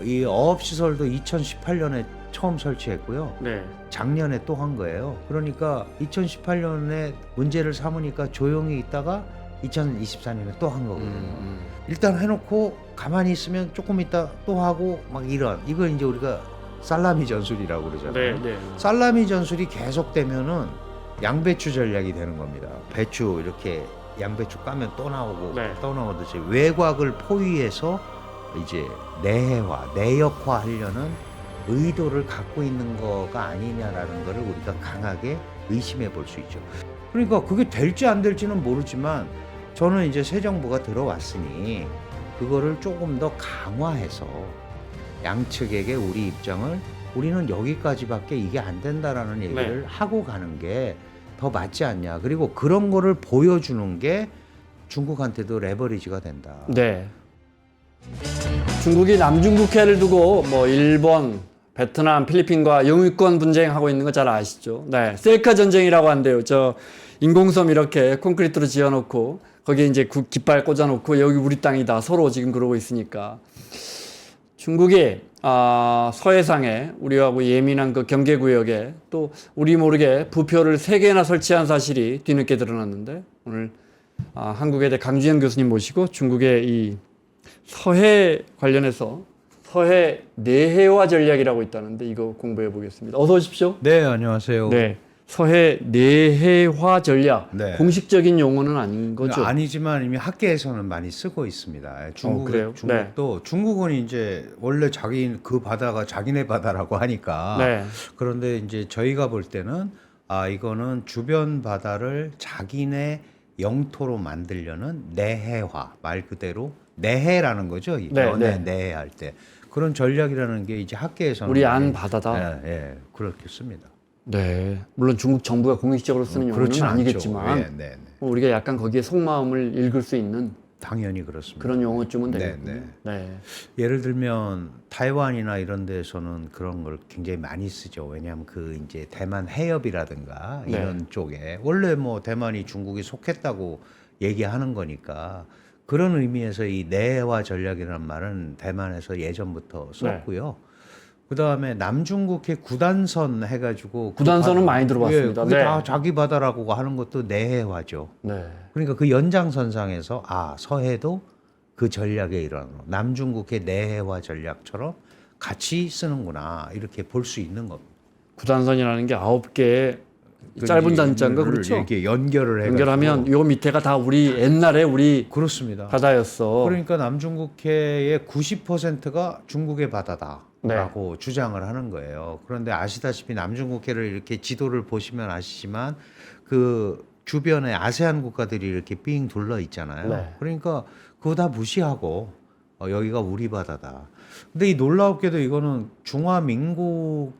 이 어업시설도 2018년에 처음 설치했고요. 네. 작년에 또 한 거예요. 그러니까 2018년에 문제를 삼으니까 조용히 있다가 2024년에 또 한 거거든요. 일단 해놓고 가만히 있으면 조금 있다 또 하고 막 이걸 이제 우리가 살라미 전술이라고 그러잖아요. 네. 살라미 전술이 계속되면은 양배추 전략이 되는 겁니다. 배추 이렇게 양배추 까면 또 나오고 네. 또 나오듯이 외곽을 포위해서 이제 내해화, 내역화 하려는 의도를 갖고 있는 거가 아니냐라는 거를 우리가 강하게 의심해 볼 수 있죠. 그러니까 그게 될지 안 될지는 모르지만 저는 이제 새 정부가 들어왔으니 그거를 조금 더 강화해서 양측에게 우리 입장을 우리는 여기까지밖에 이게 안 된다라는 얘기를 네. 하고 가는 게 더 맞지 않냐. 그리고 그런 거를 보여주는 게 중국한테도 레버리지가 된다. 네. 중국이 남중국해를 두고 뭐 일본, 베트남, 필리핀과 영유권 분쟁하고 있는 거 잘 아시죠? 네. 셀카 전쟁이라고 한대요. 저 인공섬 이렇게 콘크리트로 지어놓고 거기에 이제 깃발 꽂아놓고 여기 우리 땅이다. 서로 지금 그러고 있으니까. 중국이 서해상에 우리하고 예민한 그 경계구역에 또 우리 모르게 부표를 3개나 설치한 사실이 뒤늦게 드러났는데 오늘 한국외대 강주영 교수님 모시고 중국의 이 서해 관련해서 서해 내해화 전략이라고 있다는데 이거 공부해 보겠습니다. 어서 오십시오. 네, 안녕하세요. 네. 서해 내해화 전략. 네. 공식적인 용어는 아닌 거죠? 아니지만 이미 학계에서는 많이 쓰고 있습니다. 그래요? 중국도 중국은 이제 원래 자기 그 바다가 자기네 바다라고 하니까. 네. 그런데 이제 저희가 볼 때는 이거는 주변 바다를 자기네 영토로 만들려는 내해화, 말 그대로 내해라는 거죠. 연해 내해할 때 그런 전략이라는 게 이제 학계에서는 우리 안 바다다. 예, 그렇게 씁니다. 네. 물론 중국 정부가 공식적으로 쓰는 용어는 그렇진 아니겠지만 않죠. 네. 우리가 약간 거기에 속마음을 읽을 수 있는 당연히 그렇습니다. 그런 용어쯤은 네, 되겠군요. 네. 예를 들면 타이완이나 이런 데서는 그런 걸 굉장히 많이 쓰죠. 왜냐하면 그 이제 대만 해협이라든가 이런 쪽에 원래 뭐 대만이 중국이 속했다고 얘기하는 거니까 그런 의미에서 이 내해화 전략이라는 말은 대만에서 예전부터 썼고요. 그 다음에 남중국해 구단선 해가지고 구단선은 많이 들어봤습니다. 그게 다 자기 바다라고 하는 것도 내해화죠. 네. 그러니까 그 연장선상에서 서해도 그 전략의 일환으로 남중국해 내해화 전략처럼 같이 쓰는구나 이렇게 볼 수 있는 겁니다. 구단선이라는 게 9개의 짧은 단자인가 그렇죠? 이렇게 연결을 연결하면 요 밑에가 다 우리 옛날에 우리 그렇습니다. 바다였어. 그러니까 남중국해의 90%가 중국의 바다다라고 주장을 하는 거예요. 그런데 아시다시피 남중국해를 이렇게 지도를 보시면 아시지만 그 주변에 아세안 국가들이 이렇게 삥 둘러 있잖아요. 네. 그러니까 그거 다 무시하고 여기가 우리 바다다. 근데 이 놀랍게도 이거는 중화민국이라는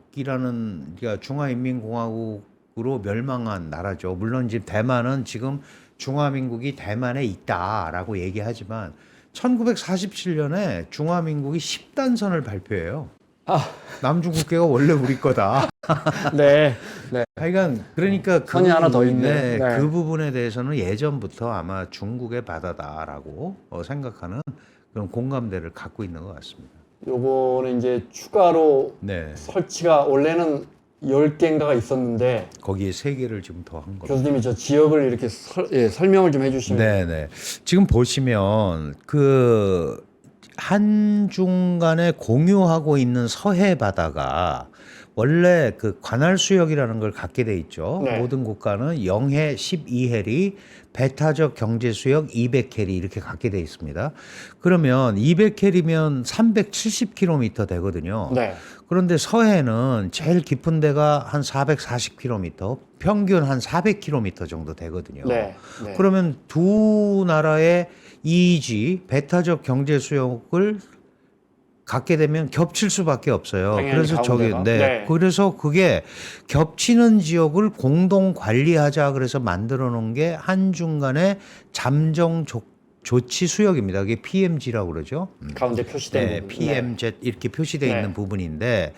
그러니까 중화인민공화국으로 멸망한 나라죠. 물론 지금 대만은 지금 중화민국이 대만에 있다라고 얘기하지만 1947년에 중화민국이 10단선을 발표해요. 남중국해가 원래 우리 거다. 네. 하여간 그러니까 선이 하나 더 있네. 네. 그 부분에 대해서는 예전부터 아마 중국의 바다다라고 생각하는 그런 공감대를 갖고 있는 것 같습니다. 요거는 이제 추가로 설치가 원래는 10개인가가 있었는데 거기에 3개를 지금 더 한 겁니다. 교수님이 저 지역을 이렇게 설명을 좀 해주시면. 네네. 지금 보시면 그 한중 간에 공유하고 있는 서해 바다가 원래 그 관할 수역이라는 걸 갖게 돼 있죠. 네. 모든 국가는 영해 12해리, 배타적 경제 수역 200해리 이렇게 갖게 돼 있습니다. 그러면 200해리면 370km 되거든요. 네. 그런데 서해는 제일 깊은 데가 한 440km, 평균 한 400km 정도 되거든요. 네. 그러면 두 나라의 이지, 배타적 경제 수역을 갖게 되면 겹칠 수밖에 없어요. 그래서 그래서 그게 겹치는 지역을 공동 관리하자 그래서 만들어 놓은 게 한중 간의 잠정 조치 수역입니다. 그게 PMG라고 그러죠. 가운데 표시된 부분. PMZ 이렇게 표시되어 있는 부분인데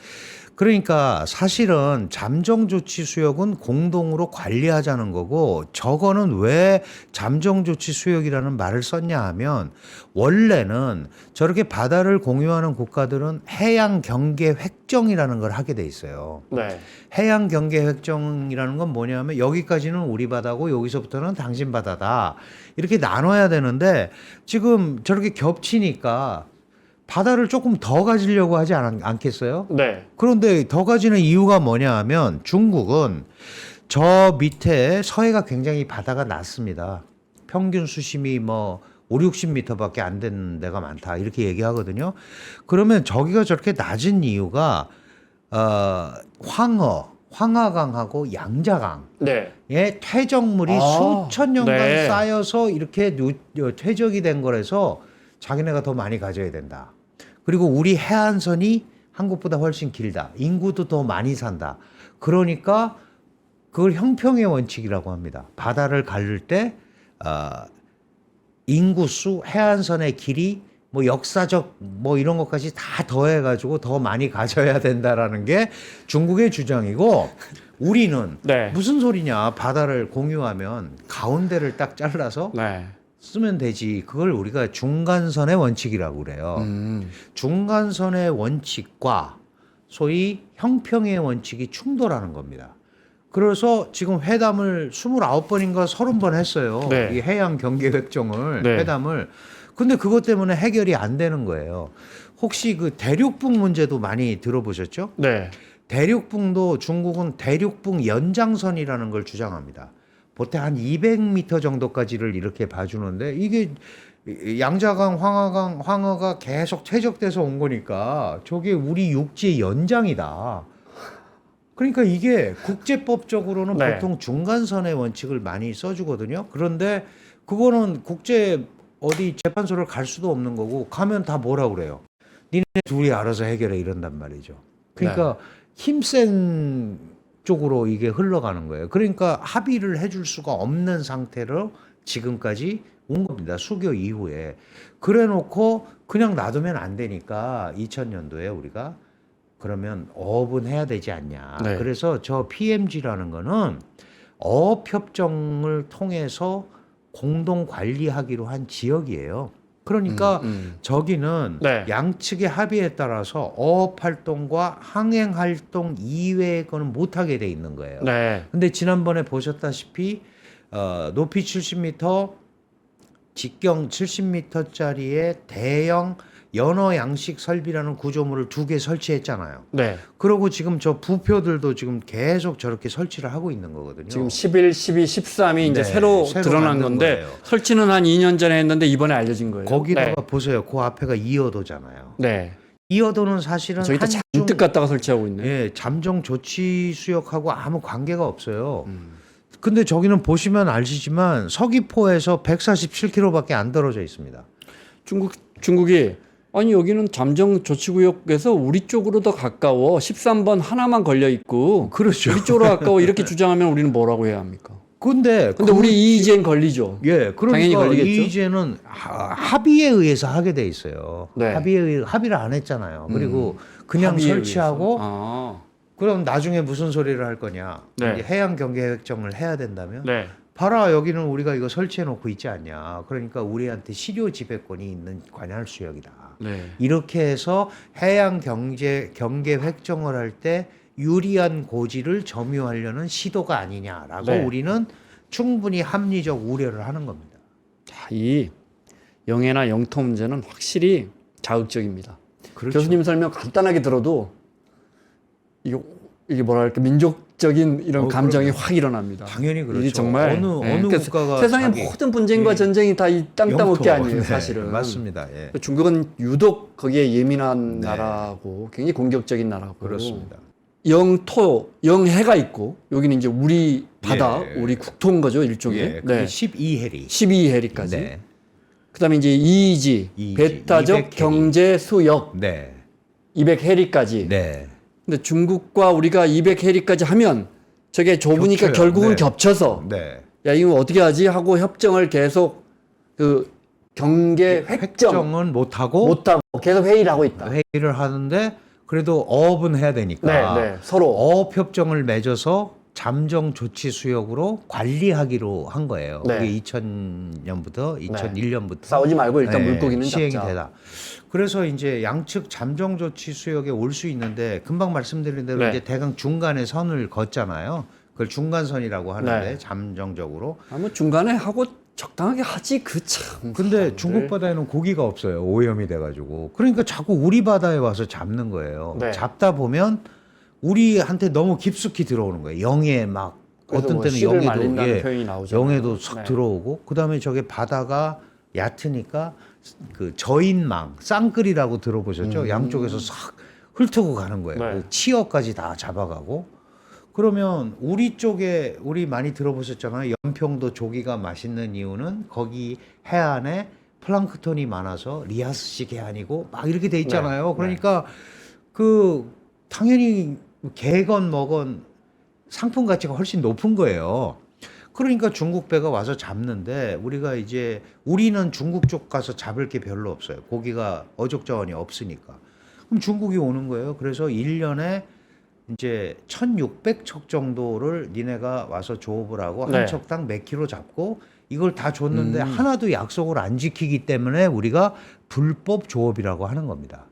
그러니까 사실은 잠정조치 수역은 공동으로 관리하자는 거고 저거는 왜 잠정조치 수역이라는 말을 썼냐 하면 원래는 저렇게 바다를 공유하는 국가들은 해양 경계 획정이라는 걸 하게 돼 있어요. 네. 해양 경계 획정이라는 건 뭐냐면 여기까지는 우리 바다고 여기서부터는 당신 바다다. 이렇게 나눠야 되는데 지금 저렇게 겹치니까 바다를 조금 더 가지려고 하지 않겠어요? 네. 그런데 더 가지는 이유가 뭐냐 하면 중국은 저 밑에 서해가 굉장히 바다가 낮습니다. 평균 수심이 뭐 5, 60m밖에 안 되는 데가 많다. 이렇게 얘기하거든요. 그러면 저기가 저렇게 낮은 이유가 황하강하고 양자강의 네. 퇴적물이 아, 수천 년간 네. 쌓여서 이렇게 퇴적이 된 거라서 자기네가 더 많이 가져야 된다. 그리고 우리 해안선이 한국보다 훨씬 길다. 인구도 더 많이 산다. 그러니까 그걸 형평의 원칙이라고 합니다. 바다를 가를 때 인구수, 해안선의 길이, 뭐 역사적 뭐 이런 것까지 다 더해가지고 더 많이 가져야 된다라는 게 중국의 주장이고 우리는 네. 무슨 소리냐? 바다를 공유하면 가운데를 딱 잘라서 네. 쓰면 되지. 그걸 우리가 중간선의 원칙이라고 그래요. 중간선의 원칙과 소위 형평의 원칙이 충돌하는 겁니다. 그래서 지금 회담을 29번인가 30번 했어요. 네. 이 해양 경계 획정을 네. 회담을. 근데 그것 때문에 해결이 안 되는 거예요. 혹시 그 대륙붕 문제도 많이 들어보셨죠? 네. 대륙붕도 중국은 대륙붕 연장선이라는 걸 주장합니다. 보통 한 200m 정도까지를 이렇게 봐주는데 이게 양자강, 황허가 계속 퇴적돼서 온 거니까 저게 우리 육지의 연장이다. 그러니까 이게 국제법적으로는 네. 보통 중간선의 원칙을 많이 써주거든요. 그런데 그거는 국제 어디 재판소를 갈 수도 없는 거고 가면 다 뭐라 그래요. 니네 둘이 알아서 해결해 이런단 말이죠. 그러니까 힘센 쪽으로 이게 흘러가는 거예요. 그러니까 합의를 해줄 수가 없는 상태로 지금까지 온 겁니다. 수교 이후에. 그래 놓고 그냥 놔두면 안 되니까 2000년도에 우리가 그러면 어업은 해야 되지 않냐. 네. 그래서 저 PMG라는 거는 어업협정을 통해서 공동 관리하기로 한 지역이에요. 그러니까 저기는 네. 양측의 합의에 따라서 어업 활동과 항행 활동 이외의 거는 못 하게 돼 있는 거예요. 네. 근데 지난번에 보셨다시피 높이 70m, 직경 70m짜리의 대형 연어 양식 설비라는 구조물을 2개 설치했잖아요. 네. 그리고 지금 저 부표들도 지금 계속 저렇게 설치를 하고 있는 거거든요. 지금 11, 12, 13이 이제 네, 새로 드러난 만든 건데 거예요. 설치는 한 2년 전에 했는데 이번에 알려진 거예요. 거기다가 네. 보세요. 그 앞에가 이어도잖아요. 네. 이어도는 사실은 저기다 한중 잔뜩 갖다가 설치하고 있네. 예, 잠정 조치 수역하고 아무 관계가 없어요. 근데 저기는 보시면 아시지만 서귀포에서 147km밖에 안 떨어져 있습니다. 중국이 아니 여기는 잠정 조치구역에서 우리 쪽으로 더 가까워 13번 하나만 걸려 있고 그렇죠. 우리 쪽으로 가까워 이렇게 주장하면 우리는 뭐라고 해야 합니까? 근데 우리 EEZ는 걸리죠. 예, 당연히 그러니까 걸리겠죠. EEZ는 합의에 의해서 하게 돼 있어요. 네. 합의를 안 했잖아요. 그리고 그냥 합의에 설치하고 의해서. 그럼 나중에 무슨 소리를 할 거냐? 네. 이제 해양 경계 획정을 해야 된다면 네. 봐라 여기는 우리가 이거 설치해 놓고 있지 않냐. 그러니까 우리한테 실효 지배권이 있는 관할 수역이다. 네. 이렇게 해서 해양 경계 획정을 할 때 유리한 고지를 점유하려는 시도가 아니냐라고 네. 우리는 충분히 합리적 우려를 하는 겁니다. 자, 이 영해나 영토 문제는 확실히 자극적입니다. 그렇죠. 교수님 설명 간단하게 들어도 이게 뭐랄까 민족적인 이런 감정이 확 일어납니다. 당연히 그렇죠. 이게 정말 어느 그러니까 국가가 세상의 자기 모든 분쟁과 전쟁이 다 이 땅 따먹기 영토, 아니에요, 네, 사실은. 맞습니다. 예. 중국은 유독 거기에 예민한 네. 나라고 굉장히 공격적인 나라고. 그렇습니다. 영토, 영해가 있고 여기는 이제 우리 바다, 예. 우리 국토인 거죠, 일종의. 예, 그게 12해리. 12해리까지. 네. 그다음에 이제 EEZ, 배타적 200해리. 경제 수역 네. 200해리까지. 네. 근데 중국과 우리가 200해리까지 하면 저게 좁으니까 겹쳐요. 결국은 네. 겹쳐서 네. 야 이거 어떻게 하지 하고 협정을 계속 그 경계 획정 획정은 못 하고 못하고 계속 회의를 하고 있다. 회의를 하는데 그래도 어업은 해야 되니까 네, 네. 서로. 어업 협정을 맺어서 잠정 조치 수역으로 관리하기로 한 거예요. 네. 그게 2000년부터 2001년부터 싸우지 말고 일단 물고기는 시행이 잡자. 되다. 그래서 이제 양측 잠정 조치 수역에 올 수 있는데 금방 말씀드린 대로 네. 이제 대강 중간에 선을 걷잖아요. 그걸 중간선이라고 하는데 네. 잠정적으로. 뭐 중간에 하고 적당하게 하지 그 참. 근데 사람들. 중국 바다에는 고기가 없어요. 오염이 돼가지고. 그러니까 자꾸 우리 바다에 와서 잡는 거예요. 네. 잡다 보면 우리한테 너무 깊숙이 들어오는 거예요. 영해 막 그래서 어떤 뭐 때는 씨를 영해도 말린다는 표현이 나오잖아요. 영해도 싹 네. 들어오고 그다음에 저게 바다가 얕으니까 그 저인망 쌍끌이라고 들어보셨죠? 양쪽에서 싹 훑고 가는 거예요. 네. 그 치어까지 다 잡아가고 그러면 우리 쪽에 우리 많이 들어보셨잖아요. 연평도 조기가 맛있는 이유는 거기 해안에 플랑크톤이 많아서 리아스식 해안이고 막 이렇게 돼 있잖아요. 네. 그러니까 그 당연히 개건 먹은 상품 가치가 훨씬 높은 거예요. 그러니까 중국 배가 와서 잡는데 우리가 이제 우리는 중국 쪽 가서 잡을 게 별로 없어요. 고기가 어족 자원이 없으니까. 그럼 중국이 오는 거예요. 그래서 1년에 이제 1,600척 정도를 니네가 와서 조업을 하고 네. 한 척당 몇 킬로 잡고 이걸 다 줬는데 하나도 약속을 안 지키기 때문에 우리가 불법 조업이라고 하는 겁니다.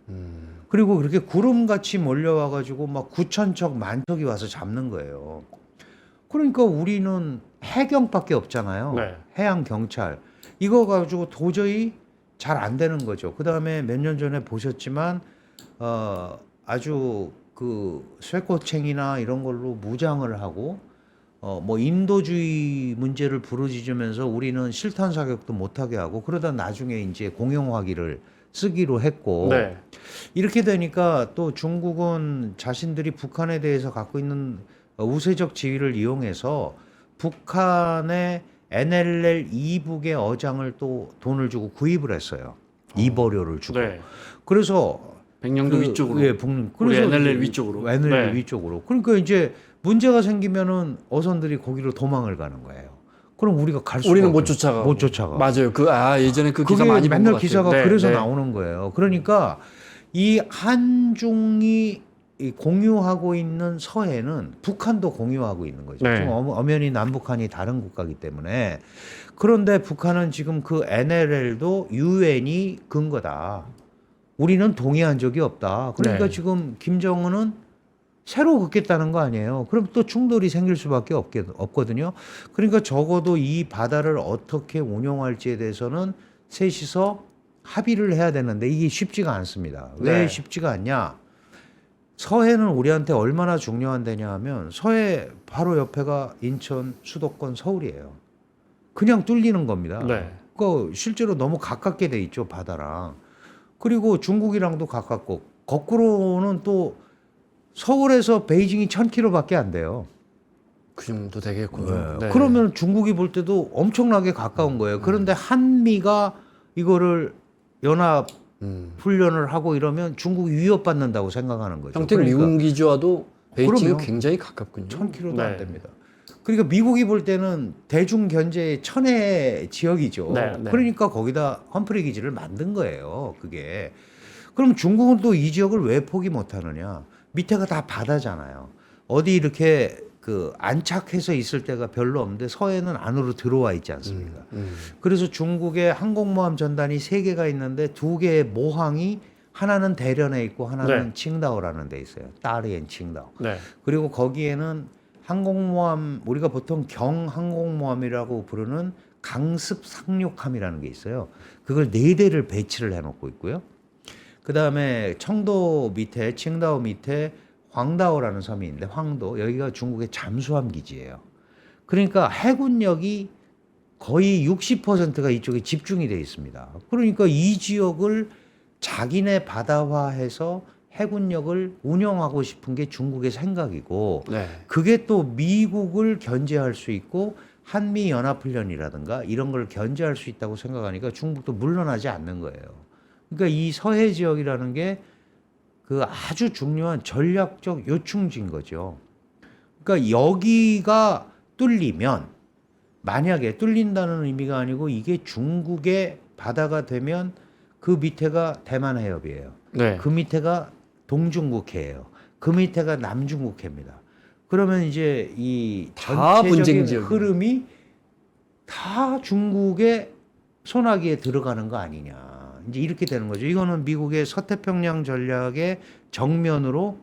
그리고 그렇게 구름같이 몰려와가지고 막 9,000척, 10,000척이 와서 잡는 거예요. 그러니까 우리는 해경밖에 없잖아요. 네. 해양 경찰. 이거 가지고 도저히 잘 안 되는 거죠. 그 다음에 몇 년 전에 보셨지만 아주 그 쇠꼬챙이나 이런 걸로 무장을 하고 뭐 인도주의 문제를 부르짖으면서 우리는 실탄 사격도 못하게 하고 그러다 나중에 이제 공용화기를 쓰기로 했고 네. 이렇게 되니까 또 중국은 자신들이 북한에 대해서 갖고 있는 우세적 지위를 이용해서 북한의 NLL 이북의 어장을 또 돈을 주고 구입을 했어요. 이보료를 주고. 네. 그래서 백령도 위쪽으로. 예, 우리 NLL 위쪽으로. NLL 네. 위쪽으로. 그러니까 이제 문제가 생기면은 어선들이 거기로 도망을 가는 거예요. 그럼 우리가 갈 수가 우리는 못 없죠. 쫓아가. 못 쫓아가. 맞아요. 예전에 그 기사 그게 많이 본것 맨날 같아요. 기사가 네, 그래서 네. 나오는 거예요. 그러니까 이 한중이 이 공유하고 있는 서해는 북한도 공유하고 있는 거죠. 네. 지금 엄연히 남북한이 다른 국가이기 때문에. 그런데 북한은 지금 그 NLL도 유엔이 근거다. 우리는 동의한 적이 없다. 그러니까 네. 지금 김정은은 새로 긋겠다는 거 아니에요. 그럼 또 충돌이 생길 수밖에 없거든요. 그러니까 적어도 이 바다를 어떻게 운영할지에 대해서는 셋이서 합의를 해야 되는데 이게 쉽지가 않습니다. 왜 네. 쉽지가 않냐? 서해는 우리한테 얼마나 중요한 데냐 하면 서해 바로 옆에가 인천, 수도권, 서울이에요. 그냥 뚫리는 겁니다. 네. 그 실제로 너무 가깝게 돼 있죠, 바다랑. 그리고 중국이랑도 가깝고 거꾸로는 또 서울에서 베이징이 1,000km밖에 안 돼요. 그 정도 되겠군요. 네. 그러면 중국이 볼 때도 엄청나게 가까운 거예요. 그런데 한미가 이거를 연합 훈련을 하고 이러면 중국이 위협받는다고 생각하는 거죠. 평택 미군 기지와도 베이징이 그럼요. 굉장히 가깝군요. 1,000km도 네. 안 됩니다. 그러니까 미국이 볼 때는 대중 견제의 천혜 지역이죠. 네, 네. 그러니까 거기다 험프리 기지를 만든 거예요. 그게. 그럼 중국은 또 이 지역을 왜 포기 못하느냐? 밑에가 다 바다잖아요. 어디 이렇게 그 안착해서 있을 때가 별로 없는데 서해는 안으로 들어와 있지 않습니까? 그래서 중국의 항공모함 전단이 3개가 있는데 2개의 모항이 하나는 대련에 있고 하나는 네. 칭다오라는 데 있어요. 따르엔 칭다오. 네. 그리고 거기에는 항공모함 우리가 보통 경항공모함이라고 부르는 강습 상륙함이라는 게 있어요. 그걸 4대를 배치를 해놓고 있고요. 그 다음에 청도 밑에 칭다오 밑에 황다오라는 섬이 있는데 황도 여기가 중국의 잠수함 기지예요. 그러니까 해군력이 거의 60%가 이쪽에 집중이 되어 있습니다. 그러니까 이 지역을 자기네 바다화해서 해군력을 운영하고 싶은 게 중국의 생각이고 네. 그게 또 미국을 견제할 수 있고 한미 연합훈련이라든가 이런 걸 견제할 수 있다고 생각하니까 중국도 물러나지 않는 거예요. 그러니까 이 서해 지역이라는 게 그 아주 중요한 전략적 요충지인 거죠. 그러니까 여기가 뚫리면 만약에 뚫린다는 의미가 아니고 이게 중국의 바다가 되면 그 밑에가 대만 해협이에요. 네. 그 밑에가 동중국해예요. 그 밑에가 남중국해입니다. 그러면 이제 이 다 분쟁 전체적인 지역이네. 흐름이 다 중국의 손아귀에 들어가는 거 아니냐. 이제 이렇게 되는 거죠. 이거는 미국의 서태평양 전략의 정면으로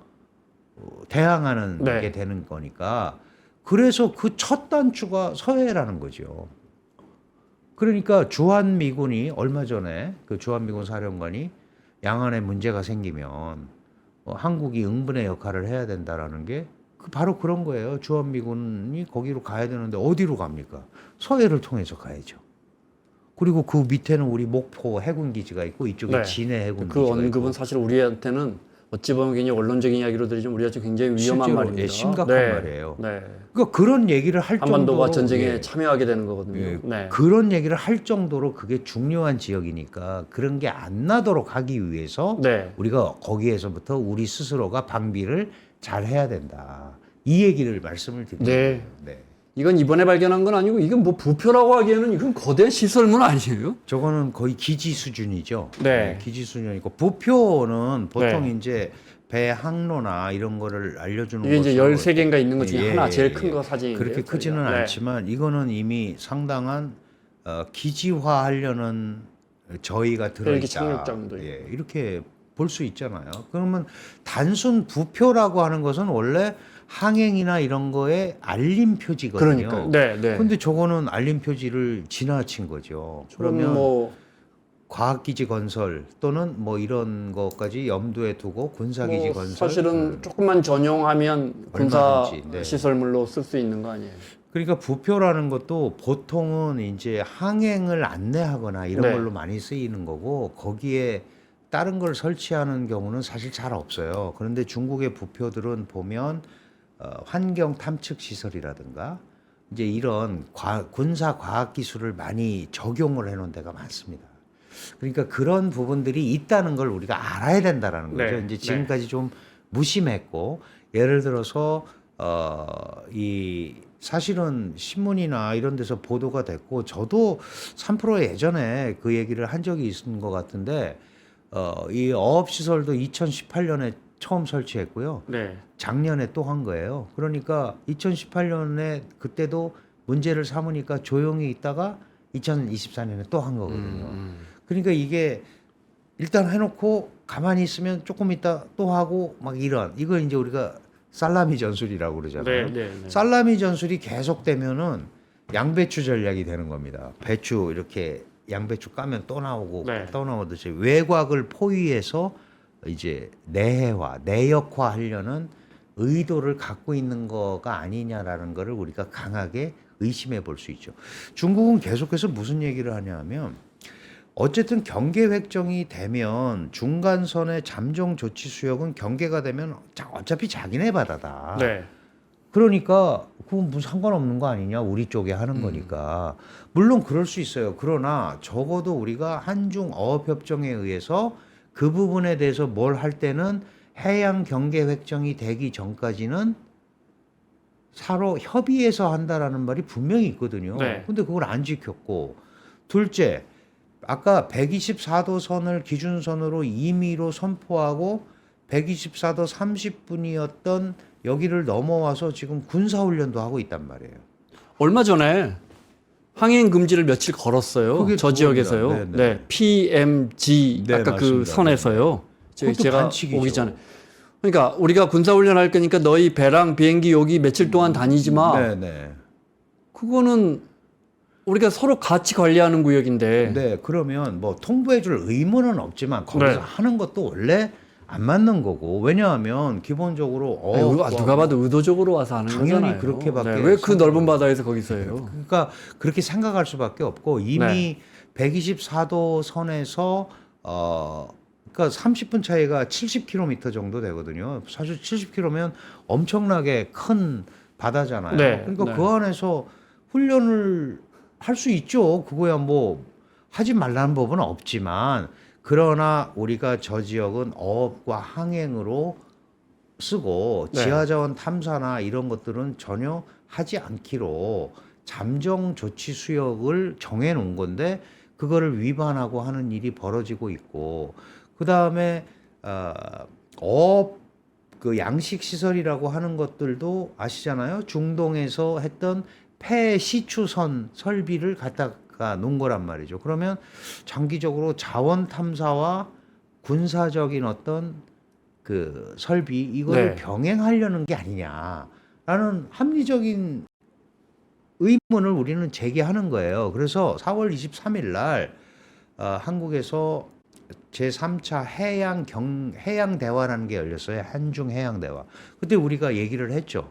대항하는 네. 게 되는 거니까. 그래서 그 첫 단추가 서해라는 거죠. 그러니까 주한미군이 얼마 전에 그 주한미군 사령관이 양안에 문제가 생기면 한국이 응분의 역할을 해야 된다라는 게 바로 그런 거예요. 주한미군이 거기로 가야 되는데 어디로 갑니까? 서해를 통해서 가야죠. 그리고 그 밑에는 우리 목포 해군 기지가 있고 이쪽에 네. 진해 해군 그 기지가 언급은 있고. 사실 우리한테는 어찌 보면 굉장히 언론적인 이야기로 들리지만 우리한테 굉장히 위험한 실제로, 말입니다. 예, 심각한 네. 말이에요. 네. 그러니까 그런 얘기를 할 한반도가 정도로 전쟁에 예, 참여하게 되는 거거든요. 예, 네. 그런 얘기를 할 정도로 그게 중요한 지역이니까 그런 게 안 나도록 하기 위해서 네. 우리가 거기에서부터 우리 스스로가 방비를 잘 해야 된다. 이 얘기를 말씀을 드리는 네. 거예요. 네. 이건 이번에 발견한 건 아니고 이건 뭐 부표라고 하기에는 이건 거대 시설문 아니에요? 저거는 거의 기지 수준이죠. 네. 기지 수준이고 부표는 보통 네. 이제 배 항로나 이런 거를 알려주는 이게 이제 것으로 13개인가 있는 것 중에 예, 하나 제일 예, 큰 예. 거 사진인데요. 그렇게 크지는 저희가. 네. 않지만 이거는 이미 상당한 기지화하려는 저희가 들어있다. 헬기 착륙장도 있고. 예, 이렇게 볼 수 있잖아요. 그러면 단순 부표라고 하는 것은 원래 항행이나 이런 거에 알림 표지거든요. 그러니까. 네, 네. 근데 저거는 알림 표지를 지나친 거죠. 그러면 뭐 과학기지 건설 또는 뭐 이런 것까지 염두에 두고 군사기지 뭐 건설. 사실은 조금만 전용하면 군사 얼마든지, 네. 시설물로 쓸 수 있는 거 아니에요? 그러니까 부표라는 것도 보통은 이제 항행을 안내하거나 이런 네. 걸로 많이 쓰이는 거고 거기에 다른 걸 설치하는 경우는 사실 잘 없어요. 그런데 중국의 부표들은 보면 환경 탐측 시설이라든가 이제 이런 군사 과학 기술을 많이 적용을 해놓은 데가 많습니다. 그러니까 그런 부분들이 있다는 걸 우리가 알아야 된다라는 거죠. 네, 이제 지금까지 좀 무심했고 예를 들어서 이 사실은 신문이나 이런 데서 보도가 됐고 저도 3프로 예전에 그 얘기를 한 적이 있는 것 같은데 이 어업 시설도 2018년에 처음 설치했고요. 네. 작년에 또 한 거예요. 그러니까 2018년에 그때도 문제를 삼으니까 조용히 있다가 2024년에 또 한 거거든요. 그러니까 이게 일단 해놓고 가만히 있으면 조금 있다 또 하고 막 이런 이거 이제 우리가 살라미 전술이라고 그러잖아요. 네, 네, 네. 살라미 전술이 계속되면은 양배추 전략이 되는 겁니다. 배추 이렇게 양배추 까면 또 나오고 네. 또 나오듯이 외곽을 포위해서 이제 내해화, 내역화 하려는 의도를 갖고 있는 거가 아니냐라는 거를 우리가 강하게 의심해 볼 수 있죠. 중국은 계속해서 무슨 얘기를 하냐면 어쨌든 경계 획정이 되면 중간선의 잠정 조치 수역은 경계가 되면 어차피 자기네 바다다. 네. 그러니까 그건 무슨 상관없는 거 아니냐 우리 쪽에 하는 거니까 물론 그럴 수 있어요. 그러나 적어도 우리가 한중 어업 협정에 의해서 그 부분에 대해서 뭘 할 때는 해양 경계 획정이 되기 전까지는 서로 협의해서 한다라는 말이 분명히 있거든요. 네. 근데 그걸 안 지켰고 둘째 아까 124도 선을 기준선으로 임의로 선포하고 124도 30분이었던 여기를 넘어와서 지금 군사훈련도 하고 있단 말이에요. 얼마 전에 항행 금지를 며칠 걸었어요. 그게 저 그겁니다. 지역에서요. 네, 네, 네. PMG 네, 아까 그 맞습니다. 선에서요. 그것도 제가 반칙이죠. 오기 전에. 그러니까 우리가 군사훈련 할 거니까 너희 배랑 비행기 여기 며칠 동안 다니지 마. 네네. 그거는 우리가 서로 같이 관리하는 구역인데. 네, 그러면 뭐 통보해줄 의무는 없지만 거기서 네. 하는 것도 원래 안 맞는 거고 왜냐하면 기본적으로 아니, 누가 봐도 의도적으로 와서 하는 당연히 거잖아요. 그렇게밖에 왜 그 생각- 넓은 바다에서 거기서 해요? 그러니까 그렇게 생각할 수밖에 없고 이미 124도 선에서 그러니까 30분 차이가 70km 정도 되거든요. 사실 70km면 엄청나게 큰 바다잖아요. 네, 그러니까 네. 그 안에서 훈련을 할 수 있죠. 그거야 뭐 하지 말라는 법은 없지만 그러나 우리가 저 지역은 어업과 항행으로 쓰고 네. 지하자원 탐사나 이런 것들은 전혀 하지 않기로 잠정 조치 수역을 정해 놓은 건데 그거를 위반하고 하는 일이 벌어지고 있고 그 다음에 그 양식 시설이라고 하는 것들도 아시잖아요. 중동에서 했던 폐시추선 설비를 갖다가 놓은 거란 말이죠. 그러면 장기적으로 자원 탐사와 군사적인 어떤 그 설비 이거를 네. 병행하려는 게 아니냐라는 합리적인 의문을 우리는 제기하는 거예요. 그래서 4월 23일 날 한국에서 제3차 해양 대화라는 게 열렸어요. 한중 해양 대화. 그때 우리가 얘기를 했죠.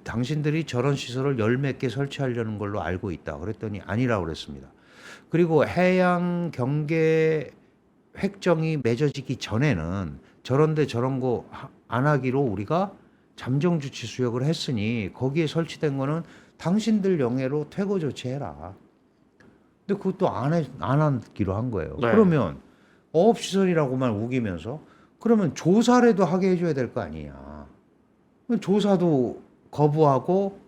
당신들이 저런 시설을 열 몇 개 설치하려는 걸로 알고 있다. 그랬더니 아니라고 그랬습니다. 그리고 해양 경계 획정이 맺어지기 전에는 저런데 저런 거 안 하기로 우리가 잠정 조치 수역을 했으니 거기에 설치된 거는 당신들 영해로 퇴거 조치해라. 근데 그것도 안 하기로 한 거예요. 네. 그러면 어업시설이라고만 우기면서 그러면 조사라도 하게 해줘야 될 거 아니냐. 조사도 거부하고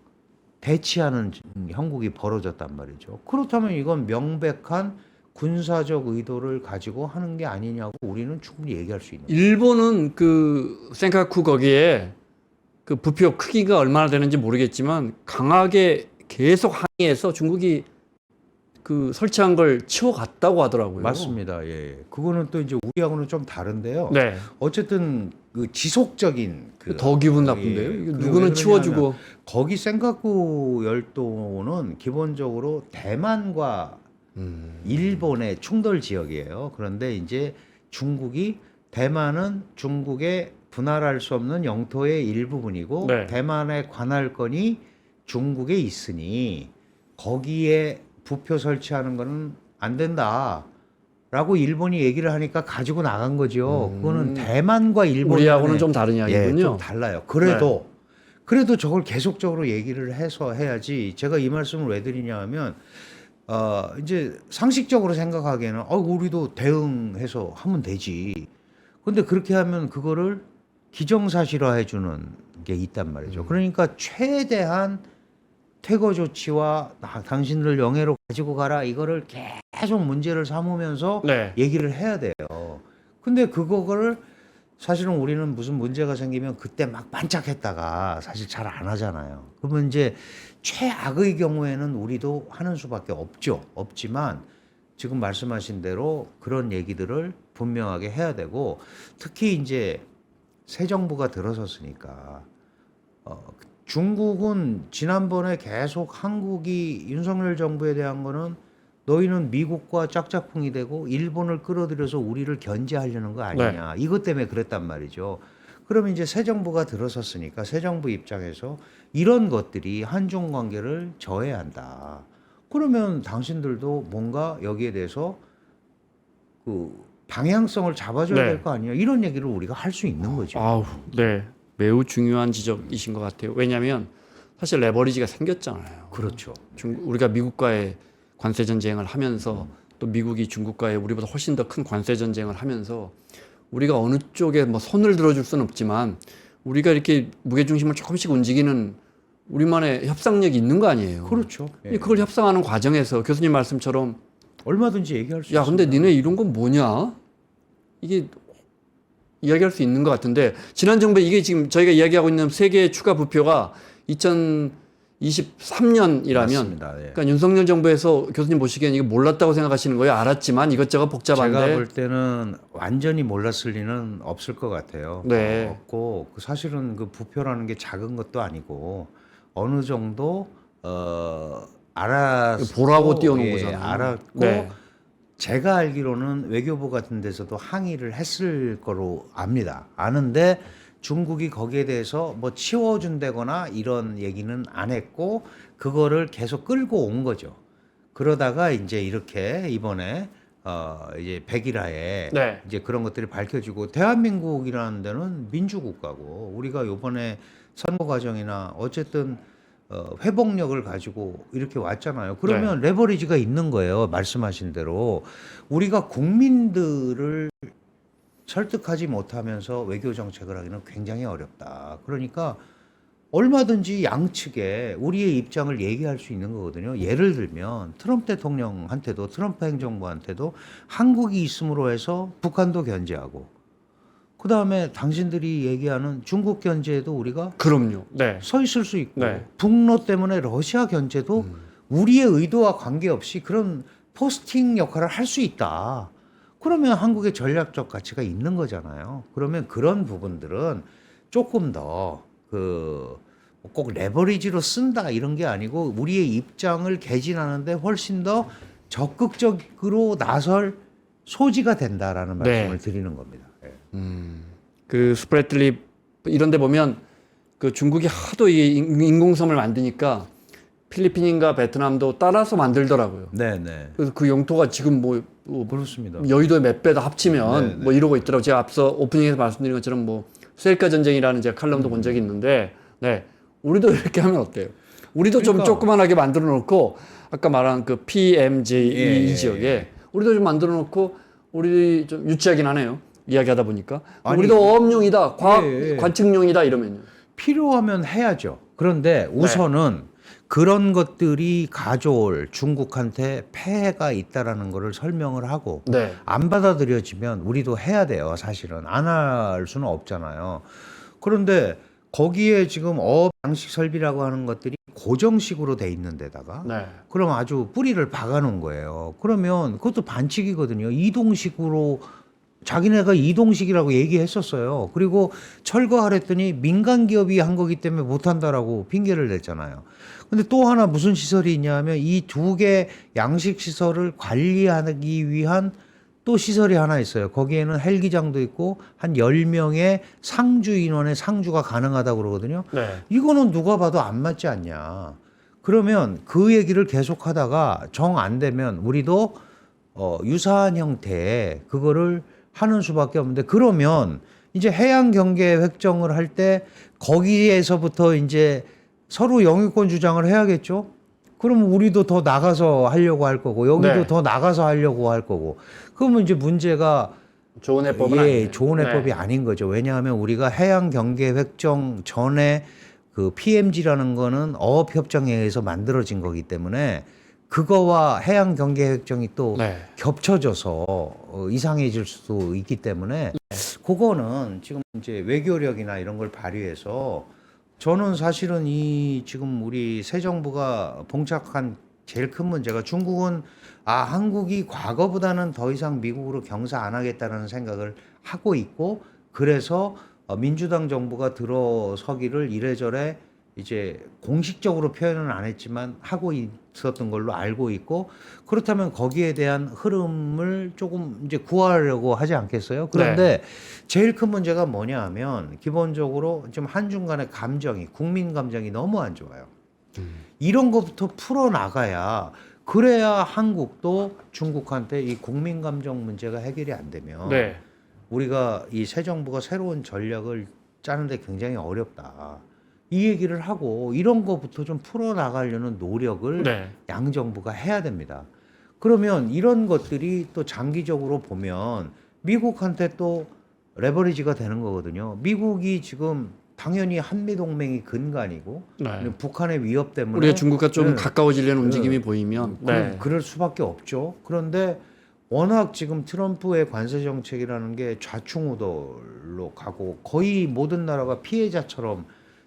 대치하는 형국이 벌어졌단 말이죠. 그렇다면 이건 명백한 군사적 의도를 가지고 하는 게 아니냐고 우리는 충분히 얘기할 수 있는 거예요. 일본은 그 센카쿠 거기에 그 부표 크기가 얼마나 되는지 모르겠지만 강하게 계속 항의해서 중국이 그 설치한 걸 치워갔다고 하더라고요. 맞습니다. 예. 그거는 또 이제 우리하고는 좀 다른데요. 네. 어쨌든 그 지속적인 더 기분 나쁜데요. 예, 이거 그게 누구는 왜 치워주고. 그러냐면 거기 센카쿠 열도는 기본적으로 대만과 일본의 충돌 지역이에요. 그런데 이제 중국이 대만은 중국의 분할할 수 없는 영토의 일부분이고 네. 대만의 관할권이 중국에 있으니 거기에 부표 설치하는 거는 안 된다라고 일본이 얘기를 하니까 가지고 나간 거죠. 그거는 대만과 일본 우리하고는 좀 다른 예, 이야기군요. 좀 달라요. 그래도 저걸 계속적으로 얘기를 해서 해야지. 제가 이 말씀을 왜 드리냐 하면 이제 상식적으로 생각하기에는 우리도 대응해서 하면 되지. 근데 그렇게 하면 그거를 기정사실화해 주는 게 있단 말이죠. 그러니까 최대한 퇴거 조치와 당신들 영해로 가지고 가라 이거를 계속 문제를 삼으면서 네. 얘기를 해야 돼요. 근데 그거를 사실은 우리는 무슨 문제가 생기면 그때 막 반짝했다가 사실 잘 안 하잖아요. 그러면 이제 최악의 경우에는 우리도 하는 수밖에 없지만 지금 말씀하신 대로 그런 얘기들을 분명하게 해야 되고 특히 이제 새 정부가 들어섰으니까 중국은 지난번에 계속 한국이 윤석열 정부에 대한 거는 너희는 미국과 짝짝꿍이 되고 일본을 끌어들여서 우리를 견제하려는 거 아니냐. 이것 때문에 그랬단 말이죠. 그러면 이제 새 정부가 들어섰으니까 새 정부 입장에서 이런 것들이 한중 관계를 저해한다. 그러면 당신들도 뭔가 여기에 대해서 그 방향성을 잡아줘야 네. 될 거 아니냐. 이런 얘기를 우리가 할 수 있는 거죠. 아우, 네. 매우 중요한 지적이신 것 같아요. 왜냐하면 사실 레버리지가 생겼잖아요. 그렇죠. 우리가 미국과의 관세 전쟁을 하면서 또 미국이 중국과의 우리보다 훨씬 더 큰 관세 전쟁을 하면서 우리가 어느 쪽에 뭐 손을 들어줄 수는 없지만 우리가 이렇게 무게 중심을 조금씩 움직이는 우리만의 협상력이 있는 거 아니에요. 그렇죠. 예. 그걸 협상하는 과정에서 교수님 말씀처럼 얼마든지 얘기할 수 야, 있습니다. 근데 니네 이런 건 뭐냐? 이게 이야기할 수 있는 것 같은데 지난 정부에 이게 지금 저희가 이야기하고 있는 세계 추가 부표가 2023년이라면 맞습니다. 예. 그러니까 윤석열 정부에서 교수님 보시기엔 이거 몰랐다고 생각하시는 거예요? 알았지만 이것저것 복잡한데 제가 볼 때는 완전히 몰랐을 리는 없을 것 같아요. 네. 없고 사실은 그 부표라는 게 작은 것도 아니고 어느 정도 알았고 보라고 띄워놓은 거잖아요. 알았고 네. 제가 알기로는 외교부 같은 데서도 항의를 했을 거로 압니다. 아는데 중국이 거기에 대해서 뭐 치워준다거나 이런 얘기는 안 했고 그거를 계속 끌고 온 거죠. 그러다가 이제 이렇게 이번에 이제 백일하에 네. 이제 그런 것들이 밝혀지고 대한민국이라는 데는 민주국가고 우리가 요번에 선거 과정이나 어쨌든 회복력을 가지고 이렇게 왔잖아요. 그러면 레버리지가 있는 거예요. 말씀하신 대로 우리가 국민들을 설득하지 못하면서 외교 정책을 하기는 굉장히 어렵다. 그러니까 얼마든지 양측에 우리의 입장을 얘기할 수 있는 거거든요. 예를 들면 트럼프 대통령한테도 트럼프 행정부한테도 한국이 있음으로 해서 북한도 견제하고 그다음에 당신들이 얘기하는 중국 견제에도 우리가 그럼요. 네. 서 있을 수 있고 네. 북로 때문에 러시아 견제도 우리의 의도와 관계없이 그런 포스팅 역할을 할 수 있다. 그러면 한국의 전략적 가치가 있는 거잖아요. 그러면 그런 부분들은 조금 더 꼭 레버리지로 쓴다 이런 게 아니고 우리의 입장을 개진하는데 훨씬 더 적극적으로 나설 소지가 된다라는 네. 말씀을 드리는 겁니다. 예. 그 스프레틀리 이런 데 보면 그 중국이 하도 이 인공섬을 만드니까 필리핀인가 베트남도 따라서 만들더라고요. 네네. 그래서 그 용토가 지금 뭐 그렇습니다. 여의도의 몇 배다 합치면 네, 네. 뭐 이러고 있더라고요. 제가 앞서 오프닝에서 말씀드린 것처럼 뭐 셀카 전쟁이라는 제가 칼럼도 본 적이 있는데, 네. 우리도 이렇게 하면 어때요? 우리도 그러니까. 좀 조그만하게 만들어 놓고 아까 말한 그 PMJ 이 지역에 우리도 좀 만들어 놓고 우리 좀 유치하긴 하네요. 이야기하다 보니까 아니, 우리도 어업용이다, 과학 예. 관측용이다 이러면요. 필요하면 해야죠. 그런데 우선은 그런 것들이 가져올 중국한테 폐해가 있다라는 것을 설명을 하고 네. 안 받아들여지면 우리도 해야 돼요. 사실은 안 할 수는 없잖아요. 그런데 거기에 지금 어업 양식 설비라고 하는 것들이 고정식으로 돼 있는 데다가 네. 그럼 아주 뿌리를 박아 놓은 거예요. 그러면 그것도 반칙이거든요. 이동식으로 자기네가 이동식이라고 얘기했었어요. 그리고 철거하랬더니 민간 기업이 한 거기 때문에 못 한다라고 핑계를 냈잖아요. 근데 또 하나 무슨 시설이 있냐면 이 두 개 양식 시설을 관리하기 위한 또 시설이 하나 있어요. 거기에는 헬기장도 있고 한 10명의 상주 인원의 상주가 가능하다고 그러거든요. 네. 이거는 누가 봐도 안 맞지 않냐. 그러면 그 얘기를 계속 하다가 정 안 되면 우리도 유사한 형태의 그거를 하는 수밖에 없는데 그러면 이제 해양 경계 획정을 할 때 거기에서부터 이제 서로 영유권 주장을 해야겠죠. 그러면 우리도 더 나가서 하려고 할 거고 여기도 네. 더 나가서 하려고 할 거고 그러면 이제 문제가 좋은 해법은 아니에요. 좋은 해법이 네. 아닌 거죠. 왜냐하면 우리가 해양 경계 획정 전에 그 PMG라는 거는 어업협정에 의해서 만들어진 거기 때문에 그거와 해양 경계 획정이 또 네. 겹쳐져서 이상해질 수도 있기 때문에 그거는 지금 이제 외교력이나 이런 걸 발휘해서 저는 사실은 이 지금 우리 새 정부가 봉착한 제일 큰 문제가 중국은 한국이 과거보다는 더 이상 미국으로 경사 안 하겠다는 생각을 하고 있고 그래서 민주당 정부가 들어서기를 이래저래 이제 공식적으로 표현은 안 했지만 하고 있었던 걸로 알고 있고 그렇다면 거기에 대한 흐름을 조금 이제 구하려고 하지 않겠어요? 그런데 제일 큰 문제가 뭐냐 하면 기본적으로 지금 한중 간의 감정이 국민 감정이 너무 안 좋아요. 이런 것부터 풀어나가야 그래야 한국도 중국한테 이 국민 감정 문제가 해결이 안 되면 네. 우리가 이 새 정부가 새로운 전략을 짜는데 굉장히 어렵다. 이 얘기를 하고 이런 것부터 좀 풀어나가려는 노력을 네. 양 정부가 해야 됩니다. 그러면 이런 것들이 또 장기적으로 보면 미국한테 또 레버리지가 되는 거거든요. 미국이 지금 당연히 한미동맹이 근간이고 네. 북한의 위협 때문에 우리가 중국과 좀 네. 가까워지려는 움직임이 보이면 그럴 수밖에 없죠. 그런데 워낙 지금 트럼프의 관세 정책이라는 게 좌충우돌로 가고 거의 모든 나라가 피해자처럼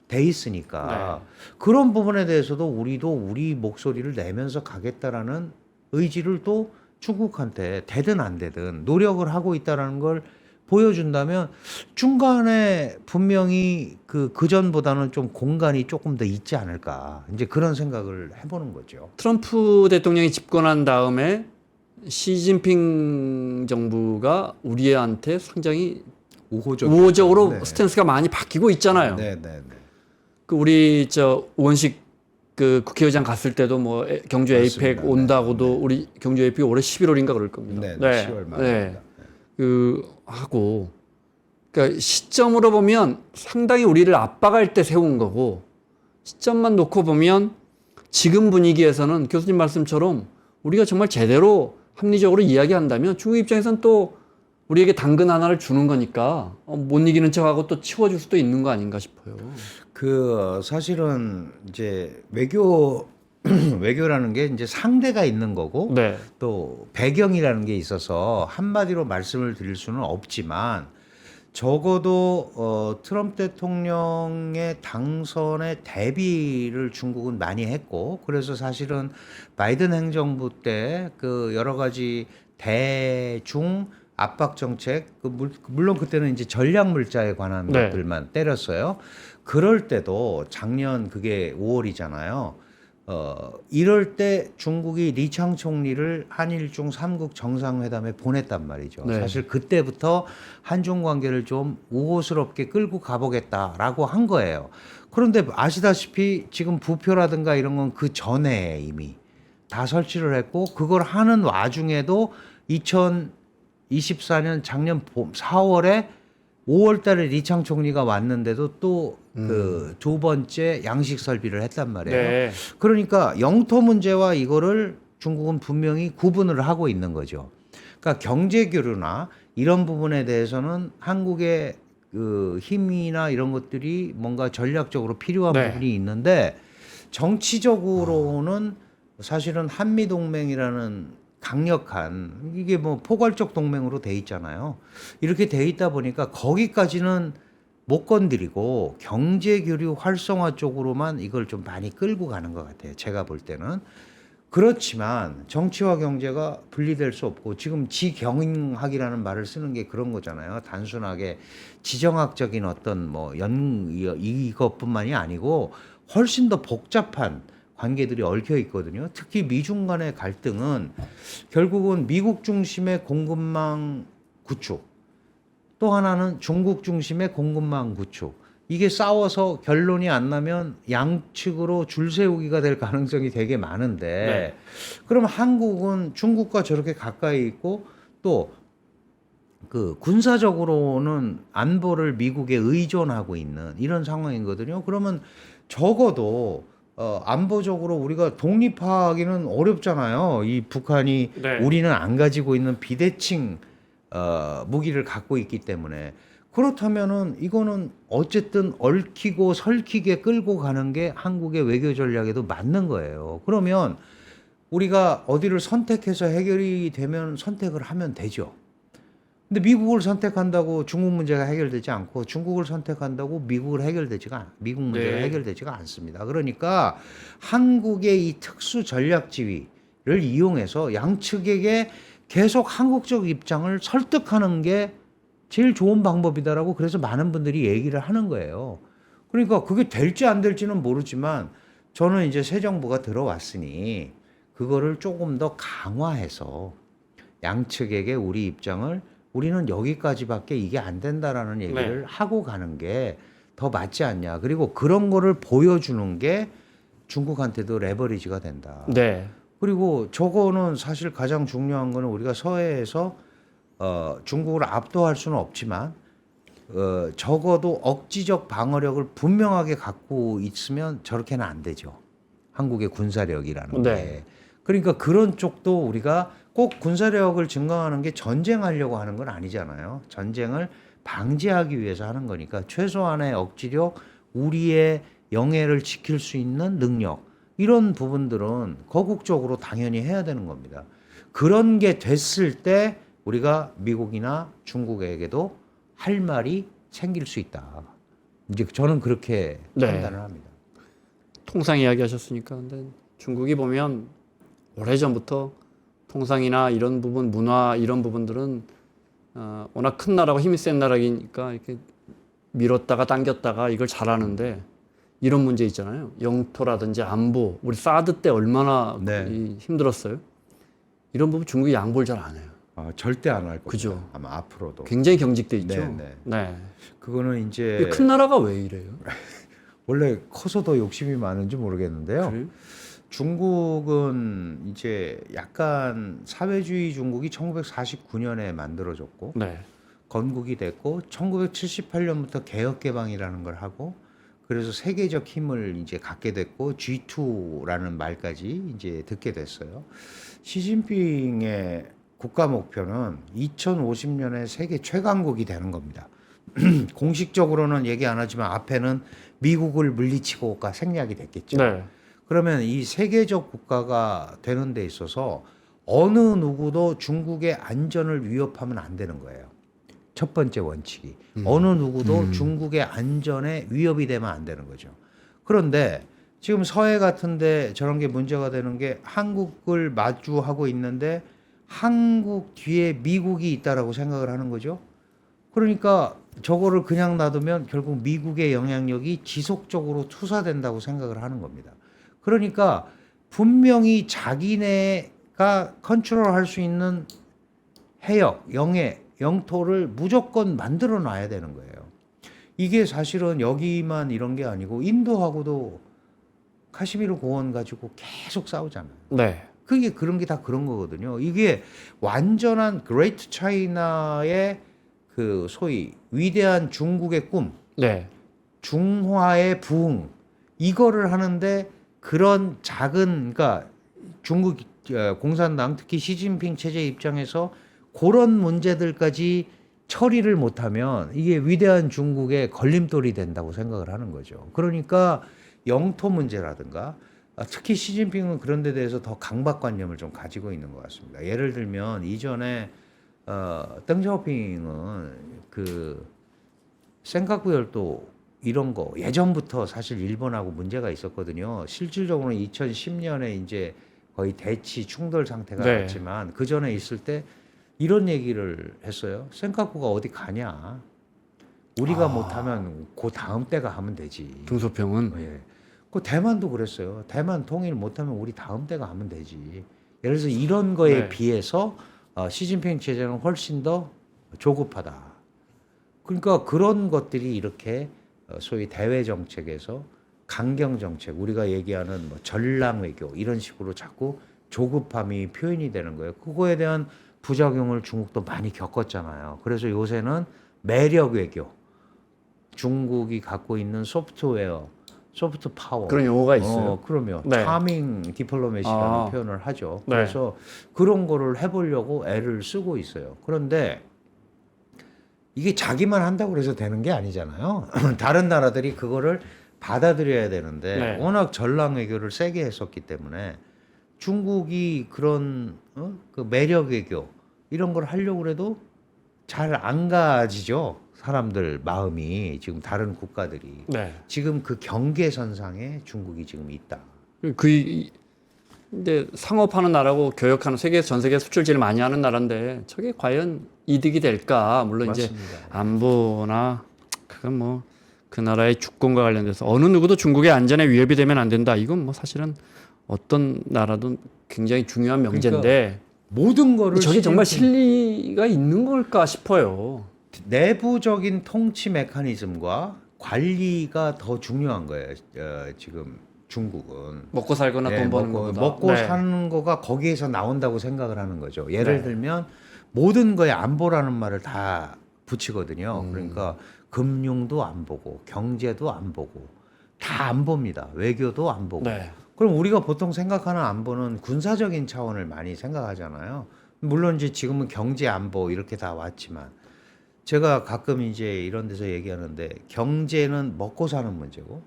돼 있으니까 그런 부분에 대해서도 우리도 우리 목소리를 내면서 가겠다라는 의지를 또 중국한테 되든 안 되든 노력을 하고 있다라는 걸 보여준다면 중간에 분명히 그 전보다는 좀 공간이 조금 더 있지 않을까 이제 그런 생각을 해보는 거죠. 트럼프 대통령이 집권한 다음에 시진핑 정부가 우리한테 상당히 우호적으로 네. 스탠스가 많이 바뀌고 있잖아요. 네. 그 우리 원식 그 국회의장 갔을 때도 뭐 경주 맞습니다. 에이펙 온다고도 우리 경주 에이펙이 올해 11월인가 그럴 겁니다. 네, 10월 말입니다. 그 하고 그러니까 시점으로 보면 상당히 우리를 압박할 때 세운 거고 시점만 놓고 보면 지금 분위기에서는 교수님 말씀처럼 우리가 정말 제대로 합리적으로 이야기한다면 중국 입장에서는 또 우리에게 당근 하나를 주는 거니까 못 이기는 척하고 또 치워줄 수도 있는 거 아닌가 싶어요. 그 사실은 이제 외교라는 게 이제 상대가 있는 거고 네. 또 배경이라는 게 있어서 한마디로 말씀을 드릴 수는 없지만 적어도 트럼프 대통령의 당선에 대비를 중국은 많이 했고, 그래서 사실은 바이든 행정부 때 그 여러 가지 대중 압박 정책, 물론 그때는 이제 전략 물자에 관한 네. 것들만 때렸어요. 그럴 때도 작년 그게 5월이잖아요. 이럴 때 중국이 리창 총리를 한일중 3국 정상회담에 보냈단 말이죠. 네. 사실 그때부터 한중 관계를 좀 우호스럽게 끌고 가보겠다라고 한 거예요. 그런데 아시다시피 지금 부표라든가 이런 건 그 전에 이미 다 설치를 했고, 그걸 하는 와중에도 2024년 작년 4월에 5월 달에 리창 총리가 왔는데도 또 그 두 번째 양식 설비를 했단 말이에요. 네. 그러니까 영토 문제와 이거를 중국은 분명히 구분을 하고 있는 거죠. 그러니까 경제 교류나 이런 부분에 대해서는 한국의 그 힘이나 이런 것들이 뭔가 전략적으로 필요한 네. 부분이 있는데, 정치적으로는 사실은 한미 동맹이라는 강력한, 이게 뭐 포괄적 동맹으로 돼 있잖아요. 이렇게 돼 있다 보니까 거기까지는 못 건드리고 경제 교류 활성화 쪽으로만 이걸 좀 많이 끌고 가는 것 같아요. 제가 볼 때는. 그렇지만 정치와 경제가 분리될 수 없고, 지금 지경학이라는 말을 쓰는 게 그런 거잖아요. 단순하게 지정학적인 어떤 이것뿐만이 아니고 훨씬 더 복잡한 관계들이 얽혀 있거든요. 특히 미중 간의 갈등은 결국은 미국 중심의 공급망 구축, 또 하나는 중국 중심의 공급망 구축. 이게 싸워서 결론이 안 나면 양측으로 줄 세우기가 될 가능성이 되게 많은데, 그럼 한국은 중국과 저렇게 가까이 있고, 또 그 군사적으로는 안보를 미국에 의존하고 있는 이런 상황이거든요. 그러면 적어도 안보적으로 우리가 독립하기는 어렵잖아요. 이 북한이 네. 우리는 안 가지고 있는 비대칭 무기를 갖고 있기 때문에. 그렇다면은 이거는 어쨌든 얽히고 설키게 끌고 가는 게 한국의 외교 전략에도 맞는 거예요. 그러면 우리가 어디를 선택해서 해결이 되면 선택을 하면 되죠. 근데 미국을 선택한다고 중국 문제가 해결되지 않고, 중국을 선택한다고 미국 문제가 네. 해결되지가 않습니다. 그러니까 한국의 이 특수 전략 지위를 이용해서 양측에게 계속 한국적 입장을 설득하는 게 제일 좋은 방법이다라고, 그래서 많은 분들이 얘기를 하는 거예요. 그러니까 그게 될지 안 될지는 모르지만, 저는 이제 새 정부가 들어왔으니 그거를 조금 더 강화해서 양측에게 우리 입장을, 우리는 여기까지밖에 이게 안 된다라는 얘기를 하고 가는 게 더 맞지 않냐. 그리고 그런 거를 보여주는 게 중국한테도 레버리지가 된다. 네. 그리고 저거는 사실 가장 중요한 거는, 우리가 서해에서 중국을 압도할 수는 없지만 적어도 억지적 방어력을 분명하게 갖고 있으면 저렇게는 안 되죠. 한국의 군사력이라는 네. 게. 그러니까 그런 쪽도 우리가 꼭 군사력을 증강하는 게 전쟁하려고 하는 건 아니잖아요. 전쟁을 방지하기 위해서 하는 거니까 최소한의 억지력, 우리의 영해를 지킬 수 있는 능력, 이런 부분들은 거국적으로 당연히 해야 되는 겁니다. 그런 게 됐을 때 우리가 미국이나 중국에게도 할 말이 생길 수 있다. 이제 저는 그렇게 네. 판단을 합니다. 통상 이야기 하셨으니까. 근데 중국이 보면 오래전부터 통상이나 이런 부분, 문화 이런 부분들은 워낙 큰 나라고 힘이 센 나라니까 이렇게 밀었다가 당겼다가 이걸 잘하는데, 이런 문제 있잖아요. 영토라든지 안보, 우리 사드 때 얼마나 힘들었어요. 이런 부분 중국이 양보를 잘 안 해요. 절대 안 할 겁니다. 그죠. 아마 앞으로도. 굉장히 경직돼 있죠. 네. 네. 그거는 이제 큰 나라가 왜 이래요? 원래 커서 더 욕심이 많은지 모르겠는데요. 그래요? 중국은 이제 약간 사회주의 중국이 1949년에 만들어졌고 네. 건국이 됐고, 1978년부터 개혁 개방이라는 걸 하고, 그래서 세계적 힘을 이제 갖게 됐고, G2라는 말까지 이제 듣게 됐어요. 시진핑의 국가 목표는 2050년에 세계 최강국이 되는 겁니다. 공식적으로는 얘기 안 하지만 앞에는 미국을 물리치고가 생략이 됐겠죠. 네. 그러면 이 세계적 국가가 되는 데 있어서 어느 누구도 중국의 안전을 위협하면 안 되는 거예요. 첫 번째 원칙이. 어느 누구도 중국의 안전에 위협이 되면 안 되는 거죠. 그런데 지금 서해 같은데 저런 게 문제가 되는 게 한국을 마주하고 있는데 한국 뒤에 미국이 있다라고 생각을 하는 거죠. 그러니까 저거를 그냥 놔두면 결국 미국의 영향력이 지속적으로 투사된다고 생각을 하는 겁니다. 그러니까 분명히 자기네가 컨트롤할 수 있는 해역, 영토를 무조건 만들어 놔야 되는 거예요. 이게 사실은 여기만 이런 게 아니고 인도하고도 카시미르 고원 가지고 계속 싸우잖아요. 네. 그게 그런 게 다 그런 거거든요. 이게 완전한 그레이트 차이나의 그 소위 위대한 중국의 꿈, 네. 중화의 부흥 이거를 하는데 그런 작은 그러니까 중국 공산당 특히 시진핑 체제 입장에서 그런 문제들까지 처리를 못하면 이게 위대한 중국의 걸림돌이 된다고 생각을 하는 거죠. 그러니까 영토 문제라든가 특히 시진핑은 그런 데 대해서 더 강박관념을 좀 가지고 있는 것 같습니다. 예를 들면 이전에 덩샤오핑은 그 센카쿠열도 이런 거 예전부터 사실 일본하고 문제가 있었거든요. 실질적으로는 2010년에 이제 거의 대치 충돌 상태가 네. 났지만 그 전에 있을 때 이런 얘기를 했어요. 센카쿠가 어디 가냐? 우리가 못하면 그 다음 때가 하면 되지. 등소평은 예. 그 대만도 그랬어요. 대만 통일 못하면 우리 다음 때가 하면 되지. 예를 들어서 이런 거에 네. 비해서 시진핑 체제는 훨씬 더 조급하다. 그러니까 그런 것들이 이렇게 소위 대외 정책에서 강경 정책, 우리가 얘기하는 뭐 전랑 외교 이런 식으로 자꾸 조급함이 표현이 되는 거예요. 그거에 대한 부작용을 중국도 많이 겪었잖아요. 그래서 요새는 매력 외교, 중국이 갖고 있는 소프트웨어, 소프트 파워 그런 용어가 있어요. 그러면 네. 차밍 디플로메시라는 표현을 하죠. 네. 그래서 그런 거를 해보려고 애를 쓰고 있어요. 그런데 이게 자기만 한다고 그래서 되는 게 아니잖아요. 다른 나라들이 그거를 받아들여야 되는데 네. 워낙 전랑 외교를 세게 했었기 때문에 중국이 그런 그 매력 외교 이런 걸 하려고 해도 잘 안 가지죠. 사람들 마음이 지금 다른 국가들이 네. 지금 그 경계선상에 중국이 지금 있다. 근데 상업하는 나라고 교역하는 전 세계 수출 제일 많이 하는 나라인데 저게 과연 이득이 될까? 물론 이제 맞습니다. 안보나 그건 뭐 그 나라의 주권과 관련돼서 어느 누구도 중국의 안전에 위협이 되면 안 된다. 이건 뭐 사실은 어떤 나라도 굉장히 중요한 명제인데 모든 거를 저게 정말 시진핑- 실리가 있는 걸까 싶어요. 내부적인 통치 메커니즘과 관리가 더 중요한 거예요. 지금 중국은 먹고 살거나 돈 버는 거보다. 먹고 네. 사는 거가 거기에서 나온다고 생각을 하는 거죠. 예를 네. 들면 모든 거에 안보라는 말을 다 붙이거든요. 그러니까 금융도 안 보고 경제도 안 보고 다 안 봅니다. 외교도 안 보고. 네. 그럼 우리가 보통 생각하는 안보는 군사적인 차원을 많이 생각하잖아요. 물론 이제 지금은 경제 안보 이렇게 다 왔지만 제가 가끔 이제 이런 데서 얘기하는데 경제는 먹고 사는 문제고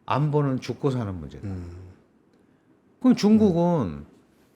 안보는 죽고 사는 문제다. 그럼 중국은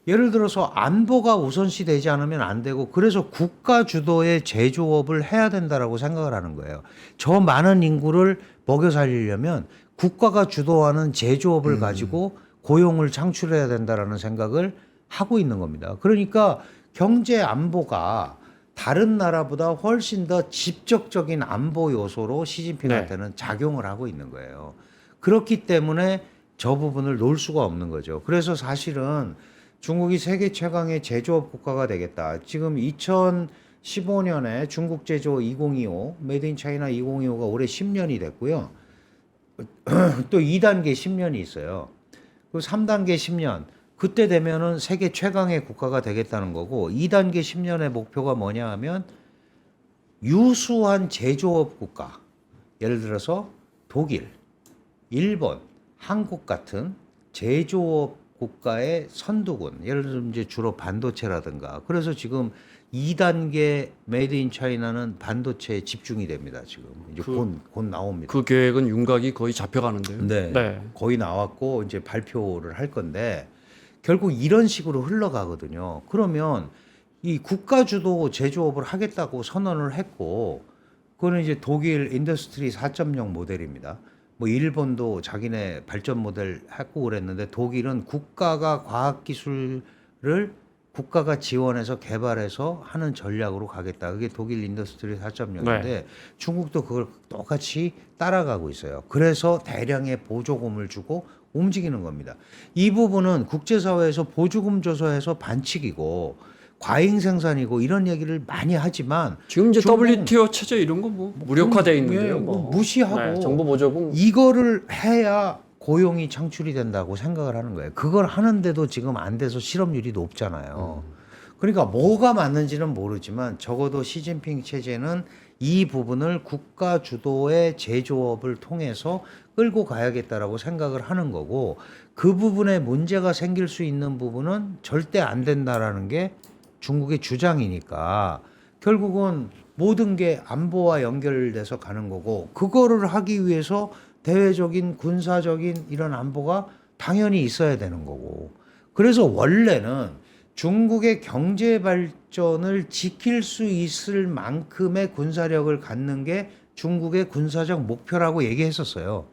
예를 들어서 안보가 우선시 되지 않으면 안 되고 그래서 국가 주도의 제조업을 해야 된다라고 생각을 하는 거예요. 저 많은 인구를 먹여 살리려면 국가가 주도하는 제조업을 가지고 고용을 창출해야 된다라는 생각을 하고 있는 겁니다. 그러니까 경제 안보가 다른 나라보다 훨씬 더 직접적인 안보 요소로 시진핑한테는 작용을 하고 있는 거예요. 그렇기 때문에 저 부분을 놓을 수가 없는 거죠. 그래서 사실은 중국이 세계 최강의 제조업 국가가 되겠다. 지금 2015년에 중국 제조 2025, 메이드 인 차이나 2025가 올해 10년이 됐고요. 또 2단계 10년이 있어요. 그 3단계 10년. 그때 되면은 세계 최강의 국가가 되겠다는 거고 2단계 10년의 목표가 뭐냐 하면 유수한 제조업 국가. 예를 들어서 독일, 일본, 한국 같은 제조업 국가의 선두군. 예를 들면 이제 주로 반도체라든가. 그래서 지금 2단계 메이드 인 차이나는 반도체에 집중이 됩니다. 지금 이제 곧 나옵니다. 그 계획은 윤곽이 거의 잡혀가는데요. 네. 거의 나왔고 이제 발표를 할 건데 결국 이런 식으로 흘러가거든요. 그러면 이 국가 주도 제조업을 하겠다고 선언을 했고, 그거는 이제 독일 인더스트리 4.0 모델입니다. 뭐 일본도 자기네 발전 모델 했고 그랬는데, 독일은 국가가 과학 기술을 국가가 지원해서 개발해서 하는 전략으로 가겠다. 그게 독일 인더스트리 4.0인데 네. 중국도 그걸 똑같이 따라가고 있어요. 그래서 대량의 보조금을 주고 움직이는 겁니다. 이 부분은 국제사회에서 보조금 줘서해서 반칙이고 과잉 생산이고 이런 얘기를 많이 하지만 지금 이제 중국은 WTO 체제 이런 거 뭐 무력화돼 있는데요. 예, 뭐. 무시하고 네, 정부 보조금 이거를 해야 고용이 창출이 된다고 생각을 하는 거예요. 그걸 하는데도 지금 안 돼서 실업률이 높잖아요. 그러니까 뭐가 맞는지는 모르지만 적어도 시진핑 체제는 이 부분을 국가 주도의 제조업을 통해서 끌고 가야겠다라고 생각을 하는 거고, 그 부분에 문제가 생길 수 있는 부분은 절대 안 된다라는 게 중국의 주장이니까 결국은 모든 게 안보와 연결돼서 가는 거고, 그거를 하기 위해서 대외적인 군사적인 이런 안보가 당연히 있어야 되는 거고, 그래서 원래는 중국의 경제 발전을 지킬 수 있을 만큼의 군사력을 갖는 게 중국의 군사적 목표라고 얘기했었어요.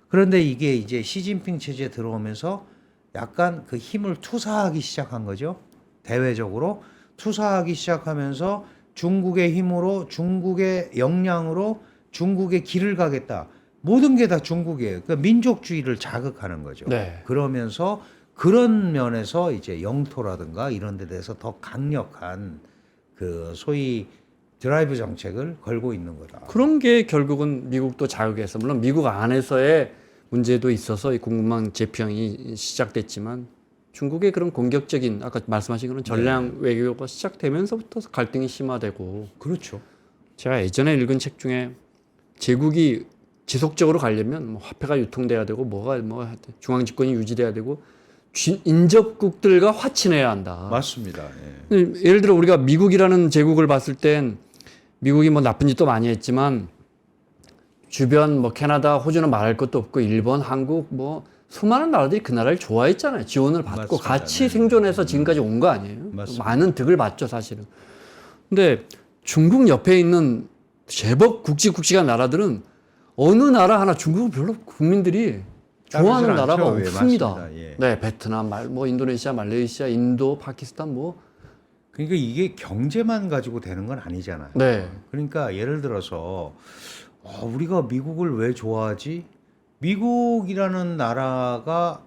그런데 이게 이제 시진핑 체제에 들어오면서 약간 그 힘을 투사하기 시작한 거죠. 대외적으로 투사하기 시작하면서 중국의 힘으로, 중국의 역량으로 중국의 길을 가겠다. 모든 게 다 중국이에요. 그러니까 민족주의를 자극하는 거죠. 네. 그러면서 그런 면에서 이제 영토라든가 이런 데 대해서 더 강력한 그 소위 드라이브 정책을 걸고 있는 거다. 그런 게 결국은 미국도 자극해서, 물론 미국 안에서의 문제도 있어서 이 공급망 재평이 시작됐지만 중국의 그런 공격적인 아까 말씀하신 그런 전략 외교가 시작되면서부터 갈등이 심화되고, 그렇죠. 제가 예전에 읽은 책 중에 제국이 지속적으로 가려면 뭐 화폐가 유통돼야 되고 뭐가 뭐 중앙 집권이 유지돼야 되고 인접국들과 화친해야 한다. 맞습니다. 예. 예를 들어 우리가 미국이라는 제국을 봤을 땐 미국이 뭐 나쁜 짓도 많이 했지만 주변 뭐 캐나다, 호주는 말할 것도 없고 일본, 한국 뭐 수많은 나라들이 그 나라를 좋아했잖아요. 지원을 받고 맞습니다. 같이 네. 생존해서 지금까지 온 거 아니에요. 맞습니다. 많은 득을 봤죠, 사실은. 근데 중국 옆에 있는 제법 굵직굵직한 나라들은 어느 나라 하나 중국은 별로 국민들이 좋아하는 따르질 나라가 않죠. 예, 없습니다. 맞습니다. 예. 네, 베트남, 뭐 인도네시아, 말레이시아, 인도, 파키스탄 뭐. 그러니까 이게 경제만 가지고 되는 건 아니잖아요. 네. 그러니까 예를 들어서 우리가 미국을 왜 좋아하지? 미국이라는 나라가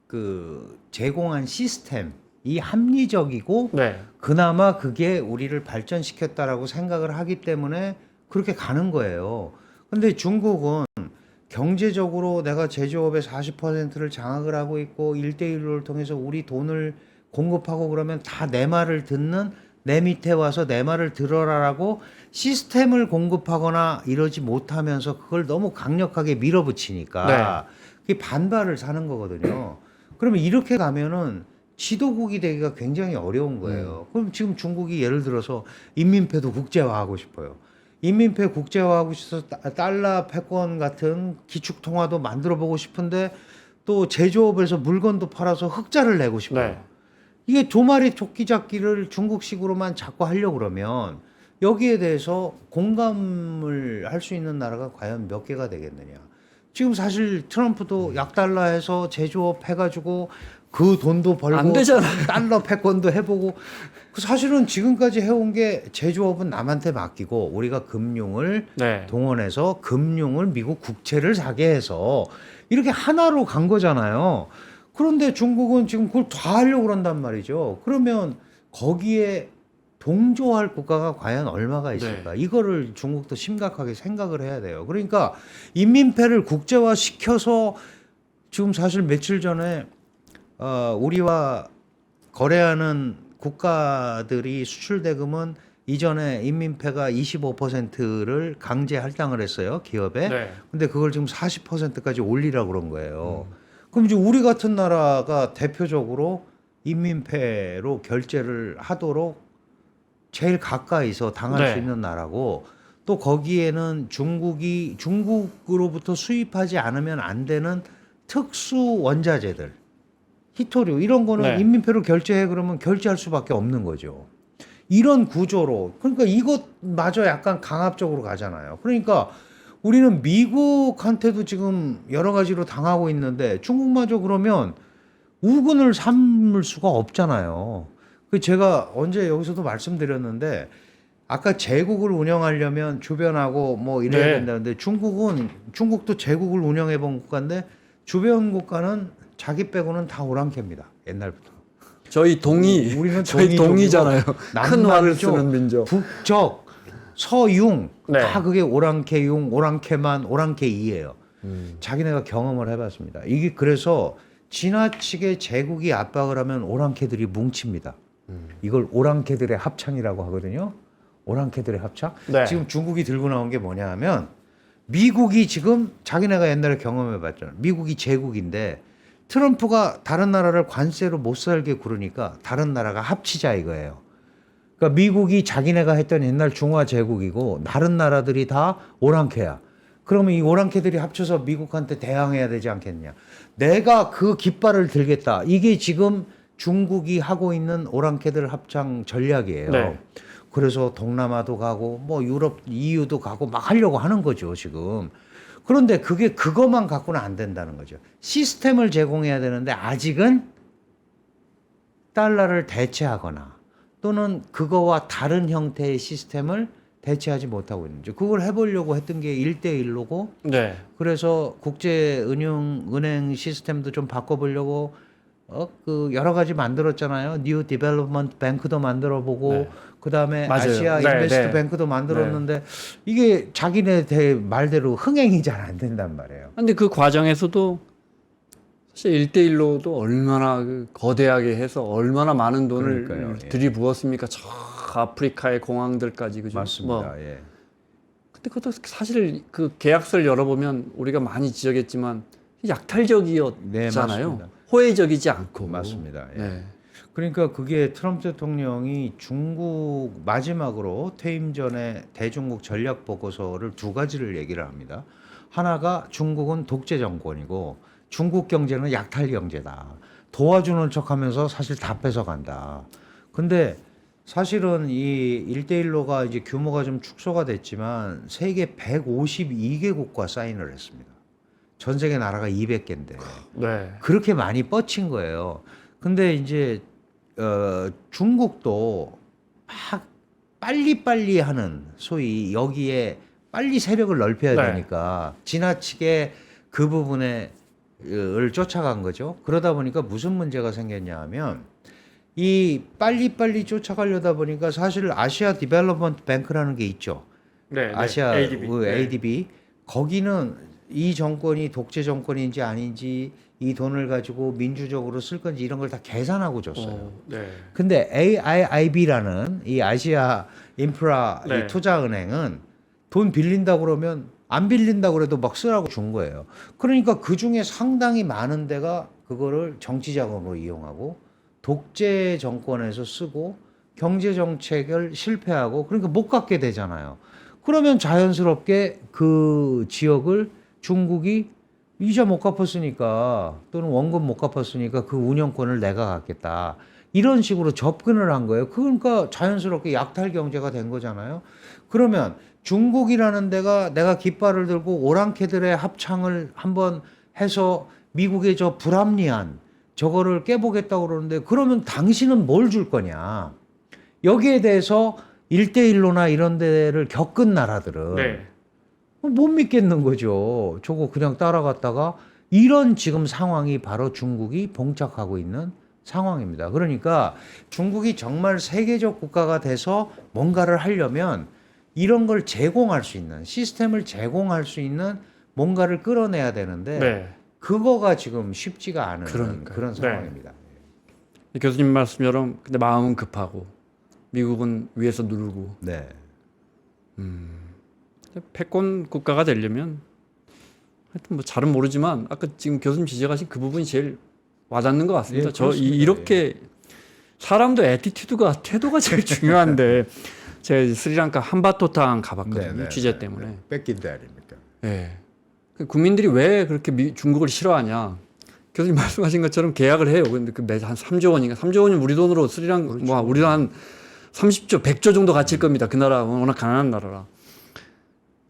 그 제공한 시스템이 합리적이고 네. 그나마 그게 우리를 발전시켰다라고 생각을 하기 때문에 그렇게 가는 거예요. 근데 중국은 경제적으로 내가 제조업의 40%를 장악을 하고 있고 1대1을 통해서 우리 돈을 공급하고 그러면 다 내 말을 듣는, 내 밑에 와서 내 말을 들어라라고 시스템을 공급하거나 이러지 못하면서 그걸 너무 강력하게 밀어붙이니까 그게 반발을 사는 거거든요. 그러면 이렇게 가면은 지도국이 되기가 굉장히 어려운 거예요. 그럼 지금 중국이 예를 들어서 인민폐도 국제화하고 싶어요. 인민폐 국제화하고 싶어서 달러 패권 같은 기축통화도 만들어 보고 싶은데 또 제조업에서 물건도 팔아서 흑자를 내고 싶어요. 네. 이게 두 마리 토끼 잡기를 중국식으로만 자꾸 하려고 그러면 여기에 대해서 공감을 할 수 있는 나라가 과연 몇 개가 되겠느냐. 지금 사실 트럼프도 약달러에서 제조업 해가지고 그 돈도 벌고 안 되잖아. 달러 패권도 해보고, 그 사실은 지금까지 해온 게 제조업은 남한테 맡기고 우리가 금융을 네. 동원해서 금융을 미국 국채를 사게 해서 이렇게 하나로 간 거잖아요. 그런데 중국은 지금 그걸 다 하려고 그런단 말이죠. 그러면 거기에 동조할 국가가 과연 얼마가 있을까? 이거를 중국도 심각하게 생각을 해야 돼요. 그러니까 인민폐를 국제화 시켜서 지금 사실 며칠 전에 우리와 거래하는 국가들이 수출 대금은 이전에 인민폐가 25%를 강제 할당을 했어요, 기업에. 네. 근데 그걸 지금 40%까지 올리라고 그런 거예요. 그럼 이제 우리 같은 나라가 대표적으로 인민폐로 결제를 하도록 제일 가까이서 당할 수 있는 나라고, 또 거기에는 중국으로부터 수입하지 않으면 안 되는 특수 원자재들, 희토류 이런 거는 인민폐로 결제해 그러면 결제할 수밖에 없는 거죠. 이런 구조로 그러니까 이것마저 약간 강압적으로 가잖아요. 그러니까 우리는 미국한테도 지금 여러 가지로 당하고 있는데 중국마저 그러면 우군을 삼을 수가 없잖아요. 그 제가 언제 여기서도 말씀드렸는데 아까 제국을 운영하려면 주변하고 뭐 이래야 네. 된다는데 중국도 제국을 운영해 본 국가인데 주변 국가는 자기 빼고는 다 오랑캐입니다. 옛날부터. 저희 동이 우리는 저희 동이족이고 동이잖아요. 큰 남남쪽, 말을 쓰는 민족. 북적, 서융 네. 다 그게 오랑캐융, 오랑캐만, 오랑캐이예요. 자기네가 경험을 해봤습니다. 이게 그래서 지나치게 제국이 압박을 하면 오랑캐들이 뭉칩니다. 이걸 오랑캐들의 합창이라고 하거든요. 오랑캐들의 합창. 네. 지금 중국이 들고 나온 게 뭐냐 하면 미국이 지금 자기네가 옛날에 경험해봤잖아요. 미국이 제국인데 트럼프가 다른 나라를 관세로 못 살게 구르니까 다른 나라가 합치자 이거예요. 그러니까 미국이 자기네가 했던 옛날 중화 제국이고 다른 나라들이 다 오랑캐야. 그러면 이 오랑캐들이 합쳐서 미국한테 대항해야 되지 않겠냐. 내가 그 깃발을 들겠다. 이게 지금 중국이 하고 있는 오랑캐들 합창 전략이에요. 네. 그래서 동남아도 가고 뭐 유럽, EU도 가고 막 하려고 하는 거죠, 지금. 그런데 그게 그것만 갖고는 안 된다는 거죠. 시스템을 제공해야 되는데 아직은 달러를 대체하거나 또는 그거와 다른 형태의 시스템을 대체하지 못하고 있는 거죠. 그걸 해보려고 했던 게 1대1로고 네. 그래서 국제은행 시스템도 좀 바꿔보려고 그 여러 가지 만들었잖아요. 뉴 디벨롭먼트 뱅크도 만들어보고 네. 그다음에 맞아요. 아시아 네, 인베스트 네. 뱅크도 만들었는데 이게 자기네 말대로 흥행이 잘 안 된단 말이에요. 근데 그 과정에서도 사실 1대1로도 얼마나 그 거대하게 해서 얼마나 많은 돈을 그러니까요, 예. 들이부었습니까? 저 아프리카의 공항들까지 그죠? 맞습니다. 뭐. 예. 근데 그것도 사실 그 계약서를 열어보면 우리가 많이 지적했지만 약탈적이었잖아요. 네, 맞습니다. 호혜적이지 않고. 맞습니다. 예. 네. 그러니까 그게 트럼프 대통령이 중국 마지막으로 퇴임 전에 대중국 전략 보고서를 두 가지를 얘기를 합니다. 하나가 중국은 독재 정권이고 중국 경제는 약탈 경제다. 도와주는 척하면서 사실 다 뺏어간다. 근데 사실은 이 1대1로가 이제 규모가 좀 축소가 됐지만 세계 152개국과 사인을 했습니다. 전 세계 나라가 200개인데 네. 그렇게 많이 뻗친 거예요. 근데 이제 중국도 막 빨리빨리 하는 소위 여기에 빨리 세력을 넓혀야 네. 되니까 지나치게 그 부분에 을 쫓아간 거죠. 그러다 보니까 무슨 문제가 생겼냐 하면 이 빨리빨리 쫓아가려다 보니까 사실 아시아 디벨롭먼트 뱅크라는 게 있죠. 네. 아시아 ADB. 그 ADB 거기는 이 정권이 독재 정권인지 아닌지 이 돈을 가지고 민주적으로 쓸 건지 이런 걸 다 계산하고 줬어요. 네. 근데 AIIB라는 이 아시아 인프라 네. 이 투자은행은 돈 빌린다 그러면 안 빌린다 그래도 막 쓰라고 준 거예요. 그러니까 그 중에 상당히 많은 데가 그거를 정치 자금으로 이용하고 독재 정권에서 쓰고 경제 정책을 실패하고 그러니까 못 갖게 되잖아요. 그러면 자연스럽게 그 지역을 중국이 이자 못 갚았으니까 또는 원금 못 갚았으니까 그 운영권을 내가 갖겠다. 이런 식으로 접근을 한 거예요. 그러니까 자연스럽게 약탈 경제가 된 거잖아요. 그러면 중국이라는 데가 내가 깃발을 들고 오랑캐들의 합창을 한번 해서 미국의 저 불합리한 저거를 깨보겠다고 그러는데 그러면 당신은 뭘 줄 거냐. 여기에 대해서 1대1로나 이런 데를 겪은 나라들은 네. 못 믿겠는 거죠. 저거 그냥 따라갔다가 이런 지금 상황이 바로 중국이 봉착하고 있는 상황입니다. 그러니까 중국이 정말 세계적 국가가 돼서 뭔가를 하려면 이런 걸 제공할 수 있는 시스템을 제공할 수 있는 뭔가를 끌어내야 되는데 네. 그거가 지금 쉽지가 않은 그러니까요. 그런 네. 상황입니다. 교수님 말씀처럼 근데 마음은 급하고 미국은 위에서 누르고 네. 패권 국가가 되려면 하여튼 뭐 잘은 모르지만 아까 지금 교수님 지적하신 그 부분이 제일 와닿는 것 같습니다. 예, 그렇습니다. 이렇게 사람도 애티튜드가 태도가 제일 중요한데 제가 스리랑카 한바토탕 가봤거든요. 네, 네, 취재 네, 때문에. 네. 뺏긴다 아닙니까? 네. 국민들이 왜 그렇게 중국을 싫어하냐? 교수님 말씀하신 것처럼 계약을 해요. 근데 그 매달 한 3조 원인가? 3조 원이면 우리 돈으로 스리랑카 그렇죠. 뭐 우리 돈 한 30조, 100조 정도 갇힐 겁니다. 그 나라 워낙 가난한 나라라.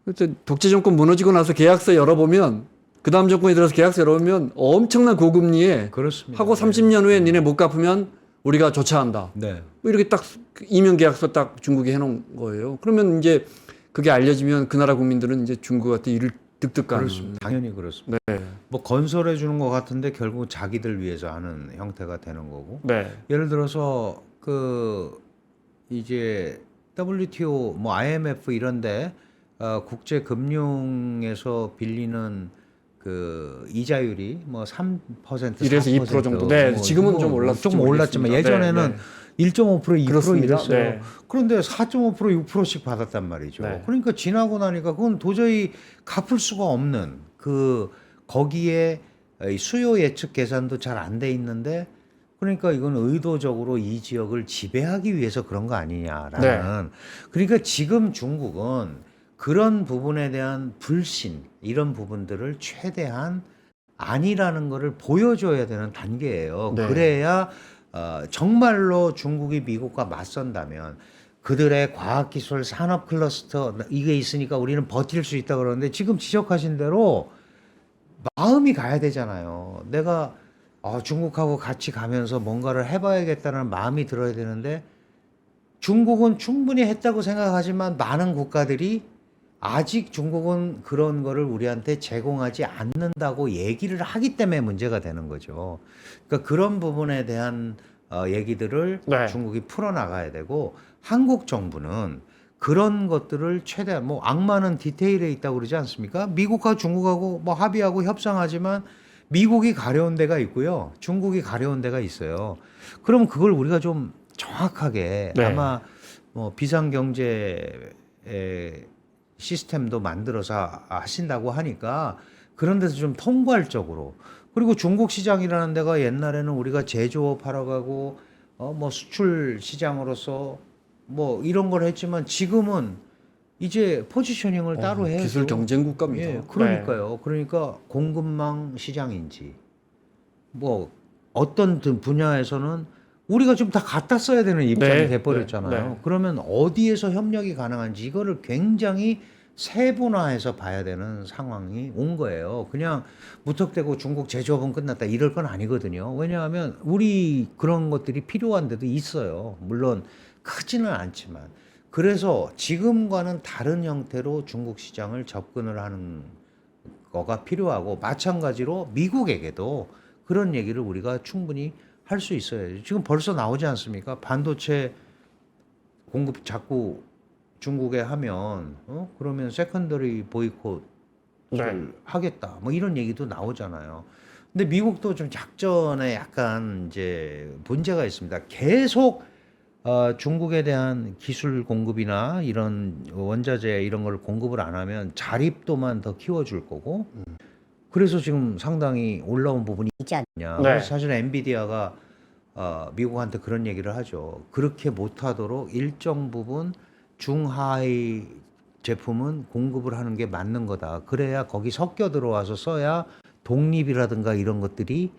그때 독재 정권 무너지고 나서 계약서 열어보면 그 다음 정권이 들어서 계약서 열어보면 엄청난 고금리에 그렇습니다. 하고 30년 후에 니네 못 갚으면 우리가 조차한다. 네. 뭐 이렇게 딱 이면 계약서 딱 중국이 해놓은 거예요. 그러면 이제 그게 알려지면 그 나라 국민들은 이제 중국한테 이를 득득 가는. 그렇습니다. 당연히 그렇습니다. 네. 뭐 건설해 주는 것 같은데 결국 자기들 위해서 하는 형태가 되는 거고. 네. 예를 들어서 그 이제 WTO 뭐 IMF 이런데 국제 금융에서 빌리는 그 이자율이 뭐 3%, 1에서 2% 정도. 네. 뭐 지금은 좀 올랐을지 좀 올랐지만 모르겠습니다. 예전에는 네, 1.5%, 2% 그렇습니다. 이랬어요. 네. 그런데 4.5%, 6%씩 받았단 말이죠. 네. 그러니까 지나고 나니까 그건 도저히 갚을 수가 없는 그 거기에 이 수요 예측 계산도 잘 안 돼 있는데 그러니까 이건 의도적으로 이 지역을 지배하기 위해서 그런 거 아니냐라는. 네. 그러니까 지금 중국은 그런 부분에 대한 불신 이런 부분들을 최대한 아니라는 거를 보여줘야 되는 단계예요. 네. 그래야 정말로 중국이 미국과 맞선다면 그들의 과학기술 산업 클러스터 이게 있으니까 우리는 버틸 수 있다 그러는데 지금 지적하신 대로 마음이 가야 되잖아요. 내가 중국하고 같이 가면서 뭔가를 해봐야겠다는 마음이 들어야 되는데 중국은 충분히 했다고 생각하지만 많은 국가들이 아직 중국은 그런 거를 우리한테 제공하지 않는다고 얘기를 하기 때문에 문제가 되는 거죠. 그러니까 그런 부분에 대한 얘기들을 네. 중국이 풀어나가야 되고 한국 정부는 그런 것들을 최대한 뭐 악마는 디테일에 있다고 그러지 않습니까? 미국과 중국하고 뭐 합의하고 협상하지만 미국이 가려운 데가 있고요. 중국이 가려운 데가 있어요. 그럼 그걸 우리가 좀 정확하게 네. 아마 뭐 비상경제 시스템도 만들어서 하신다고 하니까 그런 데서 좀 통괄적으로 그리고 중국 시장이라는 데가 옛날에는 우리가 제조업 하러 가고 뭐 수출 시장으로서 뭐 이런 걸 했지만 지금은 이제 포지셔닝을 따로 해야죠. 기술 경쟁 국가입니다. 예, 그러니까요. 그러니까 공급망 시장인지 뭐 어떤 분야에서는 우리가 좀 다 갖다 써야 되는 입장이 네, 돼버렸잖아요. 네, 네. 그러면 어디에서 협력이 가능한지 이거를 굉장히 세분화해서 봐야 되는 상황이 온 거예요. 그냥 무턱대고 중국 제조업은 끝났다 이럴 건 아니거든요. 왜냐하면 우리 그런 것들이 필요한 데도 있어요. 물론 크지는 않지만. 그래서 지금과는 다른 형태로 중국 시장을 접근을 하는 거가 필요하고 마찬가지로 미국에게도 그런 얘기를 우리가 충분히 할 수 있어요. 지금 벌써 나오지 않습니까? 반도체 공급 자꾸 중국에 하면 그러면 세컨더리 보이콧을 네. 하겠다. 뭐 이런 얘기도 나오잖아요. 근데 미국도 좀 작전에 약간 이제 문제가 있습니다. 계속 중국에 대한 기술 공급이나 이런 원자재 이런 걸 공급을 안 하면 자립도만 더 키워줄 거고 그래서 지금 상당히 올라온 부분이 있지 않냐. 네. 그래서 사실 엔비디아가 미국한테 그런 얘기를 하죠. 그렇게 못하도록 일정 부분 중하위 제품은 공급을 하는 게 맞는 거다. 그래야 거기 섞여 들어와서 써야 독립이라든가 이런 것들이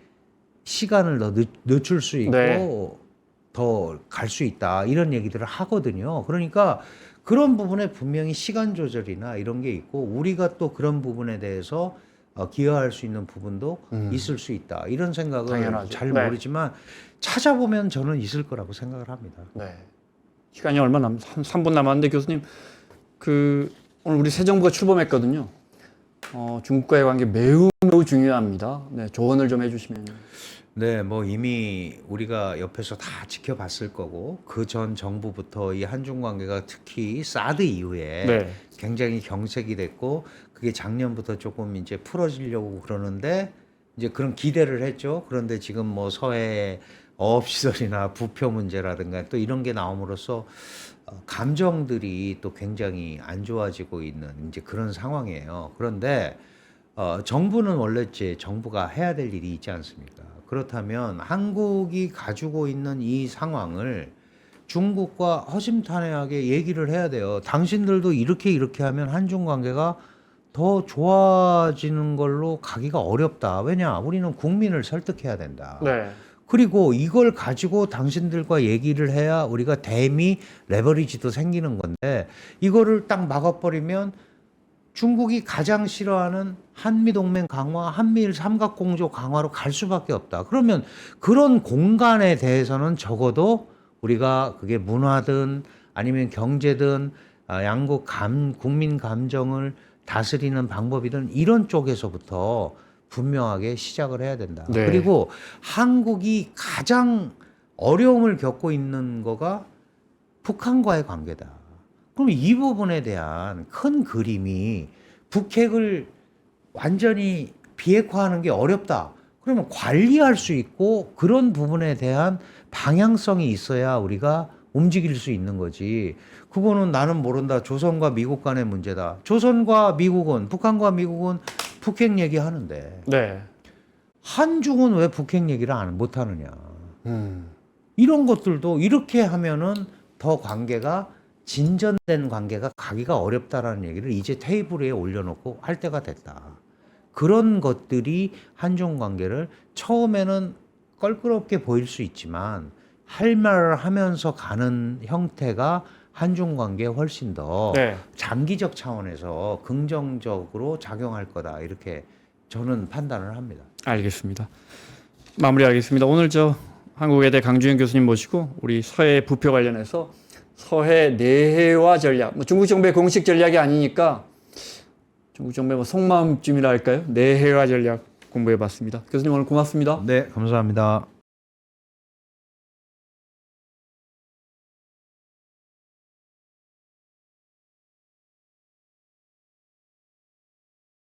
시간을 더 늦출 수 있고 네. 더 갈 수 있다. 이런 얘기들을 하거든요. 그러니까 그런 부분에 분명히 시간 조절이나 이런 게 있고 우리가 또 그런 부분에 대해서 기여할 수 있는 부분도 있을 수 있다. 이런 생각을 당연하죠. 잘 네. 모르지만 찾아보면 저는 있을 거라고 생각을 합니다. 네. 시간이 얼마 한 3분 남았는데 교수님 오늘 우리 새 정부가 출범했거든요. 중국과의 관계 매우 중요합니다. 네, 조언을 좀 해주시면. 네, 뭐 이미 우리가 옆에서 다 지켜봤을 거고 그 전 정부부터 이 한중 관계가 특히 사드 이후에 네. 굉장히 경색이 됐고 그게 작년부터 조금 이제 풀어지려고 그러는데 이제 그런 기대를 했죠. 그런데 지금 뭐 서해 어업시설이나 부표 문제라든가 또 이런 게 나옴으로써 감정들이 또 굉장히 안 좋아지고 있는 이제 그런 상황이에요. 그런데 정부는 원래 이제 정부가 해야 될 일이 있지 않습니까? 그렇다면 한국이 가지고 있는 이 상황을 중국과 허심탄회하게 얘기를 해야 돼요. 당신들도 이렇게 하면 한중 관계가 더 좋아지는 걸로 가기가 어렵다. 왜냐? 우리는 국민을 설득해야 된다. 네. 그리고 이걸 가지고 당신들과 얘기를 해야 우리가 대미 레버리지도 생기는 건데 이거를 딱 막아버리면 중국이 가장 싫어하는 한미동맹 강화, 한미일 삼각공조 강화로 갈 수밖에 없다. 그러면 그런 공간에 대해서는 적어도 우리가 그게 문화든 아니면 경제든 양국 국민 감정을 다스리는 방법이든 이런 쪽에서부터 분명하게 시작을 해야 된다. 네. 그리고 한국이 가장 어려움을 겪고 있는 거가 북한과의 관계다. 그럼 이 부분에 대한 큰 그림이 북핵을 완전히 비핵화하는 게 어렵다. 그러면 관리할 수 있고 그런 부분에 대한 방향성이 있어야 우리가 움직일 수 있는 거지. 그거는 나는 모른다. 조선과 미국 간의 문제다. 조선과 미국은, 북한과 미국은 북핵 얘기하는데 네. 한중은 왜 북핵 얘기를 못 하느냐. 이런 것들도 이렇게 하면은 더 관계가 진전된 관계가 가기가 어렵다라는 얘기를 이제 테이블 위에 올려놓고 할 때가 됐다. 그런 것들이 한중 관계를 처음에는 껄끄럽게 보일 수 있지만 할 말을 하면서 가는 형태가 한중 관계에 훨씬 더 네. 장기적 차원에서 긍정적으로 작용할 거다. 이렇게 저는 판단을 합니다. 알겠습니다. 마무리하겠습니다. 오늘 한국외대 강주현 교수님 모시고 우리 서해 부표 관련해서 서해 내해화 전략, 중국 정부의 공식 전략이 아니니까 중국 정부의 속마음쯤이라 할까요? 내해화 전략 공부해봤습니다. 교수님 오늘 고맙습니다. 네, 감사합니다.